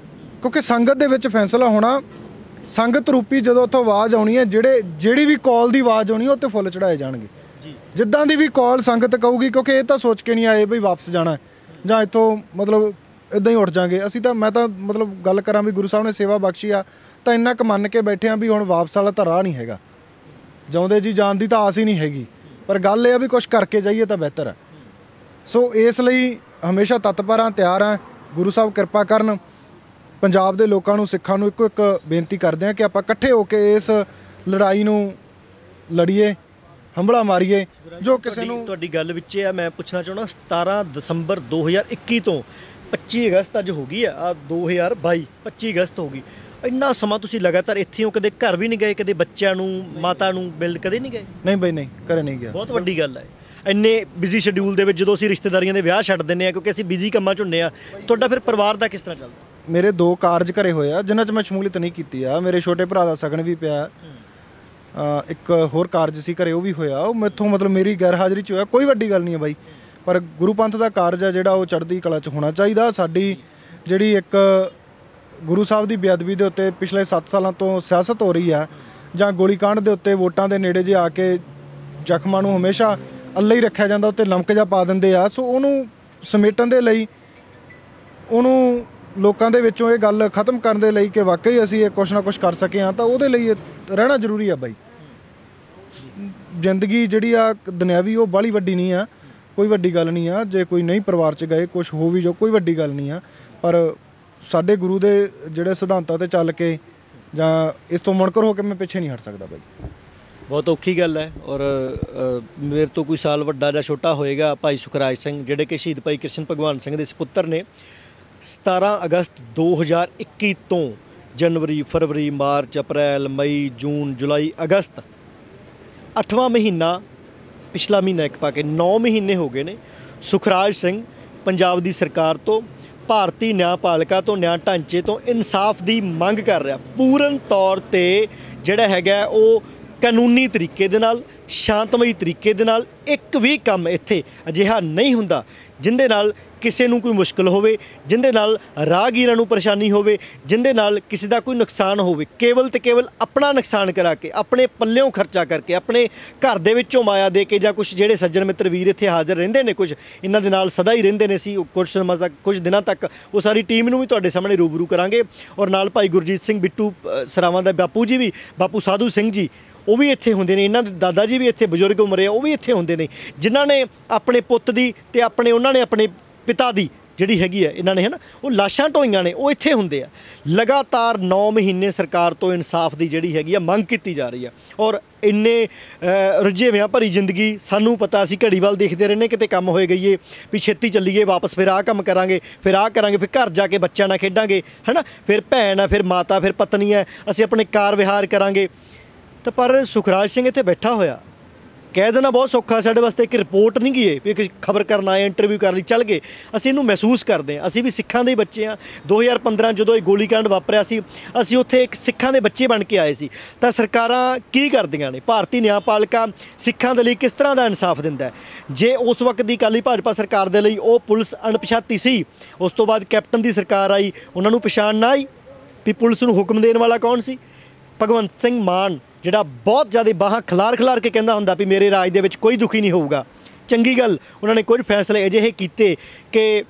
ਕਿਉਂਕਿ ਸੰਗਤ ਦੇ ਵਿੱਚ ਫੈਸਲਾ ਹੋਣਾ। ਸੰਗਤ ਰੂਪੀ ਜਦੋਂ ਉੱਥੋਂ ਆਵਾਜ਼ ਆਉਣੀ ਹੈ, ਜਿਹੜੀ ਵੀ ਕਾਲ ਦੀ ਆਵਾਜ਼ ਆਉਣੀ ਹੈ ਉੱਤੇ ਫੁੱਲ ਚੜਾਏ ਜਾਣਗੇ, ਜਿੱਦਾਂ ਦੀ ਵੀ ਕਾਲ ਸੰਗਤ ਕਹੂਗੀ, ਕਿਉਂਕਿ ਇਹ ਤਾਂ ਸੋਚ ਕੇ ਨਹੀਂ ਆਏ ਬਈ ਵਾਪਸ ਜਾਣਾ ਜਾਂ ਇੱਥੋਂ ਮਤਲਬ ਇੱਦਾਂ ਹੀ ਉੱਠ ਜਾਵਾਂਗੇ। ਮੈਂ ਤਾਂ ਮਤਲਬ ਗੱਲ ਕਰਾਂ ਵੀ ਗੁਰੂ ਸਾਹਿਬ ਨੇ ਸੇਵਾ ਬਖਸ਼ੀ ਆ ਤਾਂ ਇੰਨਾ ਕੁ ਮੰਨ ਕੇ ਬੈਠੇ ਆ ਵੀ ਹੁਣ ਵਾਪਸ ਵਾਲਾ ਤਾਂ ਰਾਹ ਨਹੀਂ ਹੈਗਾ, ਜਿਉਂਦੇ ਜੀ ਜਾਣ ਦੀ ਤਾਂ ਆਸ ਹੀ ਨਹੀਂ ਹੈਗੀ, ਪਰ ਗੱਲ ਇਹ ਆ ਵੀ ਕੁਛ ਕਰਕੇ ਜਾਈਏ ਤਾਂ ਬਿਹਤਰ ਹੈ। ਸੋ ਇਸ ਲਈ ਹਮੇਸ਼ਾ ਤਤਪਰ ਹਾਂ, ਤਿਆਰ ਹਾਂ। ਗੁਰੂ ਸਾਹਿਬ ਕਿਰਪਾ ਕਰਨ। ਪੰਜਾਬ ਦੇ ਲੋਕਾਂ ਨੂੰ, ਸਿੱਖਾਂ ਨੂੰ ਇੱਕੋ ਇੱਕ ਬੇਨਤੀ ਕਰਦੇ ਹਾਂ ਕਿ ਆਪਾਂ ਇਕੱਠੇ ਹੋ ਕੇ ਇਸ ਲੜਾਈ ਨੂੰ ਲੜੀਏ, ਹੰਭਲਾ ਮਾਰੀਏ। ਜੋ ਕਿਸੇ ਨੂੰ ਤੁਹਾਡੀ ਗੱਲ ਵਿੱਚ ਆ ਮੈਂ ਪੁੱਛਣਾ ਚਾਹੁੰਦਾ 17 ਦਸੰਬਰ 2021 ਤੋਂ 25 ਅਗਸਤ ਅੱਜ ਹੋ ਗਈ ਆ 2022 25 ਅਗਸਤ ਹੋ ਗਈ, ਇੰਨਾ ਸਮਾਂ ਤੁਸੀਂ ਲਗਾਤਾਰ ਇੱਥੇ ਹੋ, ਕਦੇ ਘਰ ਵੀ ਨਹੀਂ ਗਏ, ਕਦੇ ਬੱਚਿਆਂ ਨੂੰ ਮਾਤਾ ਨੂੰ ਮਿਲ ਕਦੇ ਨਹੀਂ ਗਏ? ਨਹੀਂ ਬਈ ਨਹੀਂ, ਘਰੇ ਨਹੀਂ ਗਿਆ। ਬਹੁਤ ਵੱਡੀ ਗੱਲ ਹੈ। ਇੰਨੇ ਬਿਜ਼ੀ ਸ਼ਡਿਊਲ ਦੇ ਵਿੱਚ ਜਦੋਂ ਅਸੀਂ ਰਿਸ਼ਤੇਦਾਰੀਆਂ ਦੇ ਵਿਆਹ ਛੱਡ ਦਿੰਦੇ ਆ ਕਿਉਂਕਿ ਅਸੀਂ ਬਿਜ਼ੀ ਕੰਮਾਂ 'ਚ ਹੁੰਦੇ ਆ, ਤੁਹਾਡਾ ਫਿਰ ਪਰਿਵਾਰ ਦਾ ਕਿਸ ਤਰ੍ਹਾਂ ਚੱਲਦਾ? ਮੇਰੇ 2 ਕਾਰਜ ਘਰੇ ਹੋਏ ਆ ਜਿਨ੍ਹਾਂ 'ਚ ਮੈਂ ਸ਼ਮੂਲੀਅਤ ਨਹੀਂ ਕੀਤੀ ਆ। ਮੇਰੇ ਛੋਟੇ ਭਰਾ ਦਾ ਸਗਨ ਵੀ ਪਿਆ, ਇੱਕ ਹੋਰ ਕਾਰਜ ਸੀ ਘਰੇ ਉਹ ਵੀ ਹੋਇਆ, ਉਹ ਮੈਥੋਂ ਮਤਲਬ ਮੇਰੀ ਗੈਰ ਹਾਜ਼ਰੀ 'ਚ ਹੋਇਆ। ਕੋਈ ਵੱਡੀ ਗੱਲ ਨਹੀਂ ਹੈ ਬਾਈ, ਪਰ ਗੁਰੂ ਪੰਥ ਦਾ ਕਾਰਜ ਆ ਜਿਹੜਾ ਉਹ ਚੜ੍ਹਦੀ ਕਲਾ 'ਚ ਹੋਣਾ ਚਾਹੀਦਾ। ਸਾਡੀ ਜਿਹੜੀ ਇੱਕ ਗੁਰੂ ਸਾਹਿਬ ਦੀ ਬੇਅਦਬੀ ਦੇ ਉੱਤੇ ਪਿਛਲੇ 7 ਸਾਲਾਂ ਤੋਂ ਸਿਆਸਤ ਹੋ ਰਹੀ ਆ, ਜਾਂ ਗੋਲੀकांड ਦੇ ਉੱਤੇ ਵੋਟਾਂ ਦੇ ਨੇੜੇ ਜੇ ਆ ਕੇ ਜ਼ਖਮਾਂ ਨੂੰ ਹਮੇਸ਼ਾ ਅੱਲਾ ਹੀ ਰੱਖਿਆ ਜਾਂਦਾ, ਉੱਤੇ ਲਮਕ ਜਾ ਪਾ ਦਿੰਦੇ ਆ। ਸੋ ਉਹਨੂੰ ਸਮੇਟਣ ਦੇ ਲਈ, ਉਹਨੂੰ ਲੋਕਾਂ ਦੇ ਵਿੱਚੋਂ ਇਹ ਗੱਲ ਖਤਮ ਕਰਨ ਦੇ ਲਈ ਕਿ ਵਾਕਈ ਅਸੀਂ ਇਹ ਕੁਛ ਨਾ ਕੁਛ ਕਰ ਸਕੇ ਹਾਂ, ਤਾਂ ਉਹਦੇ ਲਈ ਰਹਿਣਾ ਜ਼ਰੂਰੀ ਆ ਬਾਈ। ਜ਼ਿੰਦਗੀ ਜਿਹੜੀ ਆ ਦੁਨਿਆਵੀ ਉਹ ਬਾਹਲੀ ਵੱਡੀ ਨਹੀਂ ਆ, ਕੋਈ ਵੱਡੀ ਗੱਲ ਨਹੀਂ ਆ। ਜੇ ਕੋਈ ਨਹੀਂ ਪਰਿਵਾਰ 'ਚ ਗਏ ਕੁਛ ਹੋ ਵੀ ਜੋ, ਕੋਈ ਵੱਡੀ ਗੱਲ ਨਹੀਂ ਆ, ਪਰ ਸਾਡੇ ਗੁਰੂ ਦੇ ਜਿਹੜੇ ਸਿਧਾਂਤਾਂ 'ਤੇ ਚੱਲ ਕੇ ਜਾਂ ਇਸ ਤੋਂ ਮੁਨਕਰ ਹੋ ਕੇ ਮੈਂ ਪਿੱਛੇ ਨਹੀਂ ਹਟ ਸਕਦਾ ਬਾਈ। ਬਹੁਤ ਔਖੀ ਗੱਲ ਹੈ। ਔਰ ਮੇਰੇ ਤੋਂ ਕੋਈ ਸਾਲ ਵੱਡਾ ਜਾਂ ਛੋਟਾ ਹੋਏਗਾ ਭਾਈ ਸੁਖਰਾਜ ਸਿੰਘ, ਜਿਹੜੇ ਕਿ ਸ਼ਹੀਦ ਭਾਈ ਕ੍ਰਿਸ਼ਨ ਭਗਵਾਨ ਸਿੰਘ ਦੇ ਸਪੁੱਤਰ ਨੇ। 17 ਅਗਸਤ 2021 ਤੋਂ ਜਨਵਰੀ, ਫਰਵਰੀ, ਮਾਰਚ, ਅਪ੍ਰੈਲ, ਮਈ, ਜੂਨ, ਜੁਲਾਈ, ਅਗਸਤ 8ਵਾਂ ਮਹੀਨਾ, ਪਿਛਲਾ ਮਹੀਨਾ ਇੱਕ ਪਾ ਕੇ 9 ਮਹੀਨੇ ਹੋ ਗਏ ਨੇ। ਸੁਖਰਾਜ ਸਿੰਘ ਪੰਜਾਬ ਦੀ ਸਰਕਾਰ ਤੋਂ, ਭਾਰਤੀ ਨਿਆਂਪਾਲਿਕਾ ਤੋਂ, ਨਿਆਂ ਢਾਂਚੇ ਤੋਂ ਇਨਸਾਫ ਦੀ ਮੰਗ ਕਰ ਰਿਹਾ, ਪੂਰਨ ਤੌਰ 'ਤੇ ਜਿਹੜਾ ਹੈਗਾ ਉਹ ਕਾਨੂੰਨੀ ਤਰੀਕੇ ਦੇ ਨਾਲ, ਸ਼ਾਂਤਮਈ ਤਰੀਕੇ ਦੇ ਨਾਲ। ਇੱਕ ਵੀ ਕੰਮ ਇੱਥੇ ਅਜਿਹਾ ਨਹੀਂ ਹੁੰਦਾ ਜਿਹਦੇ ਨਾਲ ਕਿਸੇ ਨੂੰ ਕੋਈ ਮੁਸ਼ਕਲ ਹੋਵੇ, ਜਿਹਦੇ ਨਾਲ ਰਾਹਗੀਰਾਂ ਨੂੰ ਪਰੇਸ਼ਾਨੀ ਹੋਵੇ, ਜਿਹਦੇ ਨਾਲ ਕਿਸੇ ਦਾ ਕੋਈ ਨੁਕਸਾਨ ਹੋਵੇ। ਕੇਵਲ ਤੇ ਕੇਵਲ ਆਪਣਾ ਨੁਕਸਾਨ ਕਰਾ ਕੇ, ਆਪਣੇ ਪੱਲਿਓਂ ਖਰਚਾ ਕਰਕੇ, ਆਪਣੇ ਘਰ ਦੇ ਵਿੱਚੋਂ ਮਾਇਆ ਦੇ ਕੇ, ਜਾਂ ਕੁਝ ਜਿਹੜੇ ਸੱਜਣ ਮਿੱਤਰ ਵੀਰ ਇੱਥੇ ਹਾਜ਼ਰ ਰਹਿੰਦੇ ਨੇ, ਕੁਝ ਇਹਨਾਂ ਦੇ ਨਾਲ ਸਦਾ ਹੀ ਰਹਿੰਦੇ ਨੇ। ਸੀ ਕੁਝ ਦਿਨਾਂ ਤੱਕ ਉਹ ਸਾਰੀ ਟੀਮ ਨੂੰ ਵੀ ਤੁਹਾਡੇ ਸਾਹਮਣੇ ਰੂਬਰੂ ਕਰਾਂਗੇ। ਔਰ ਨਾਲ ਭਾਈ ਗੁਰਜੀਤ ਸਿੰਘ ਬਿੱਟੂ ਸਰਾਵਾਂ ਦਾ ਬਾਪੂ ਜੀ ਵੀ, ਬਾਪੂ ਸਾਧੂ ਸਿੰਘ ਜੀ, ਉਹ ਵੀ ਇੱਥੇ ਹੁੰਦੇ ਨੇ। ਇਹਨਾਂ ਦੇ ਦਾਦਾ ਜੀ ਵੀ ਇੱਥੇ ਬਜ਼ੁਰਗ ਉਮਰੇ ਆ, ਉਹ ਵੀ ਇੱਥੇ ਹੁੰਦੇ ਨੇ, ਜਿਨ੍ਹਾਂ ਨੇ ਆਪਣੇ ਪੁੱਤ ਦੀ ਤੇ ਉਹਨਾਂ ਨੇ ਆਪਣੇ ਪਿਤਾ ਦੀ ਜਿਹੜੀ ਹੈਗੀ ਹੈ, ਇਹਨਾਂ ਨੇ ਹੈ ਨਾ ਉਹ ਲਾਸ਼ਾਂ ਢੋਈਆਂ ਨੇ, ਉਹ ਇੱਥੇ ਹੁੰਦੇ ਆ। ਲਗਾਤਾਰ 9 ਮਹੀਨੇ ਸਰਕਾਰ ਤੋਂ ਇਨਸਾਫ ਦੀ ਜਿਹੜੀ ਹੈਗੀ ਆ ਮੰਗ ਕੀਤੀ ਜਾ ਰਹੀ ਆ। ਔਰ ਇੰਨੇ ਰੁਝੇਵਿਆਂ ਭਰੀ ਜ਼ਿੰਦਗੀ, ਸਾਨੂੰ ਪਤਾ, ਅਸੀਂ ਘੜੀ ਵੱਲ ਦੇਖਦੇ ਰਹਿੰਦੇ, ਕਿਤੇ ਕੰਮ ਹੋਏ ਗਈਏ ਵੀ ਛੇਤੀ ਚੱਲੀਏ ਵਾਪਸ, ਫਿਰ ਆਹ ਕੰਮ ਕਰਾਂਗੇ, ਫਿਰ ਆਹ ਕਰਾਂਗੇ, ਫਿਰ ਘਰ ਜਾ ਕੇ ਬੱਚਿਆਂ ਨਾਲ ਖੇਡਾਂਗੇ, ਹੈ ਨਾ, ਫਿਰ ਭੈਣ ਆ, ਫਿਰ ਮਾਤਾ, ਫਿਰ ਪਤਨੀ ਹੈ, ਅਸੀਂ ਆਪਣੇ ਕਾਰ ਵਿਹਾਰ ਕਰਾਂਗੇ। ਤਾਂ ਪਰ ਸੁਖਰਾਜ ਸਿੰਘ ਇੱਥੇ ਬੈਠਾ ਹੋਇਆ, ਕਹਿ ਦੇਣਾ ਬਹੁਤ ਸੌਖਾ ਸਾਡੇ ਵਾਸਤੇ, ਇੱਕ ਰਿਪੋਰਟ ਨਹੀਂ ਗਈ ਵੀ ਇੱਕ ਖਬਰ ਕਰਨ ਆਏ, ਇੰਟਰਵਿਊ ਕਰਨ ਲਈ ਚੱਲ ਗਏ। ਅਸੀਂ ਇਹਨੂੰ ਮਹਿਸੂਸ ਕਰਦੇ ਹਾਂ, ਅਸੀਂ ਵੀ ਸਿੱਖਾਂ ਦੇ ਬੱਚੇ ਹਾਂ। 2015 ਜਦੋਂ ਇਹ ਗੋਲੀकांड ਵਾਪਰਿਆ ਸੀ, ਅਸੀਂ ਉੱਥੇ ਇੱਕ ਸਿੱਖਾਂ ਦੇ ਬੱਚੇ ਬਣ ਕੇ ਆਏ ਸੀ। ਤਾਂ ਸਰਕਾਰਾਂ ਕੀ ਕਰਦੀਆਂ ਨੇ? ਭਾਰਤੀ ਨਿਆਂਪਾਲਿਕਾ ਸਿੱਖਾਂ ਦੇ ਲਈ ਕਿਸ ਤਰ੍ਹਾਂ ਦਾ ਇਨਸਾਫ ਦਿੰਦਾ ਹੈ? ਜੇ ਉਸ ਵਕਤ ਦੀ ਅਕਾਲੀ ਭਾਜਪਾ ਸਰਕਾਰ ਦੇ ਲਈ ਉਹ ਪੁਲਿਸ ਅਣਪਛਾਤੀ ਸੀ, ਉਸ ਤੋਂ ਬਾਅਦ ਕੈਪਟਨ ਦੀ ਸਰਕਾਰ ਆਈ, ਉਹਨਾਂ ਨੂੰ ਪਛਾਣ ਨਾ ਆਈ ਵੀ ਪੁਲਿਸ ਨੂੰ ਹੁਕਮ ਦੇਣ ਵਾਲਾ ਕੌਣ ਸੀ? ਭਗਵੰਤ ਸਿੰਘ ਮਾਨ, ਜਿਹੜਾ ਬਹੁਤ ਜ਼ਿਆਦਾ ਬਾਹਾਂ ਖਿਲਾਰ ਕੇ ਕਹਿੰਦਾ ਹੁੰਦਾ ਵੀ ਮੇਰੇ ਰਾਜ ਦੇ ਵਿੱਚ ਕੋਈ ਦੁਖੀ ਨਹੀਂ ਹੋਊਗਾ। ਚੰਗੀ ਗੱਲ, ਉਹਨਾਂ ਨੇ ਕੁਝ ਫੈਸਲੇ ਅਜਿਹੇ ਕੀਤੇ ਕਿ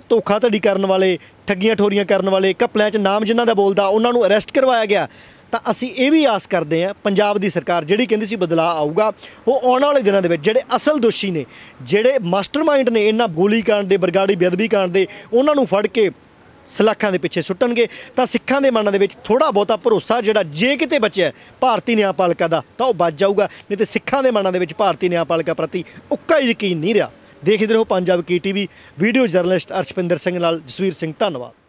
ਧੋਖਾਧੜੀ ਕਰਨ ਵਾਲੇ, ਠੱਗੀਆਂ ਠੋਰੀਆਂ ਕਰਨ ਵਾਲੇ, ਘਪਲਿਆਂ 'ਚ ਨਾਮ ਜਿਨ੍ਹਾਂ ਦਾ ਬੋਲਦਾ ਉਹਨਾਂ ਨੂੰ ਅਰੈਸਟ ਕਰਵਾਇਆ ਗਿਆ। ਤਾਂ ਅਸੀਂ ਇਹ ਵੀ ਆਸ ਕਰਦੇ ਹਾਂ ਪੰਜਾਬ ਦੀ ਸਰਕਾਰ ਜਿਹੜੀ ਕਹਿੰਦੀ ਸੀ ਬਦਲਾਅ ਆਊਗਾ, ਉਹ ਆਉਣ ਵਾਲੇ ਦਿਨਾਂ ਦੇ ਵਿੱਚ ਜਿਹੜੇ ਅਸਲ ਦੋਸ਼ੀ ਨੇ, ਜਿਹੜੇ ਮਾਸਟਰਮਾਈਂਡ ਨੇ ਇਹਨਾਂ ਗੋਲੀकांड ਦੇ, ਬਰਗਾੜੀ ਬੇਅਦਬੀ ਕਾਂਡ ਦੇ, ਉਹਨਾਂ ਨੂੰ ਫੜ ਕੇ ਸਲਾਖਾਂ ਦੇ ਪਿੱਛੇ ਸੁੱਟਣਗੇ। ਤਾਂ ਸਿੱਖਾਂ ਦੇ ਮਨਾਂ ਦੇ ਵਿੱਚ ਥੋੜ੍ਹਾ ਬਹੁਤਾ ਭਰੋਸਾ ਜਿਹੜਾ ਜੇ ਕਿਤੇ ਬਚਿਆ ਭਾਰਤੀ ਨਿਆਂਪਾਲਿਕਾ ਦਾ ਤਾਂ ਉਹ ਬਚ ਜਾਊਗਾ, ਨਹੀਂ ਤੇ ਸਿੱਖਾਂ ਦੇ ਮਨਾਂ ਦੇ ਵਿੱਚ ਭਾਰਤੀ ਨਿਆਂਪਾਲਿਕਾ ਪ੍ਰਤੀ ਉੱਕਾ ਯਕੀਨ ਨਹੀਂ ਰਿਹਾ। ਦੇਖਦੇ ਰਹੋ ਪੰਜਾਬ ਕੀ ਟੀਵੀ। ਵੀਡੀਓ ਜਰਨਲਿਸਟ ਅਰਸ਼ਪਿੰਦਰ ਸਿੰਘ ਨਾਲ ਜਸਵੀਰ ਸਿੰਘ, ਧੰਨਵਾਦ।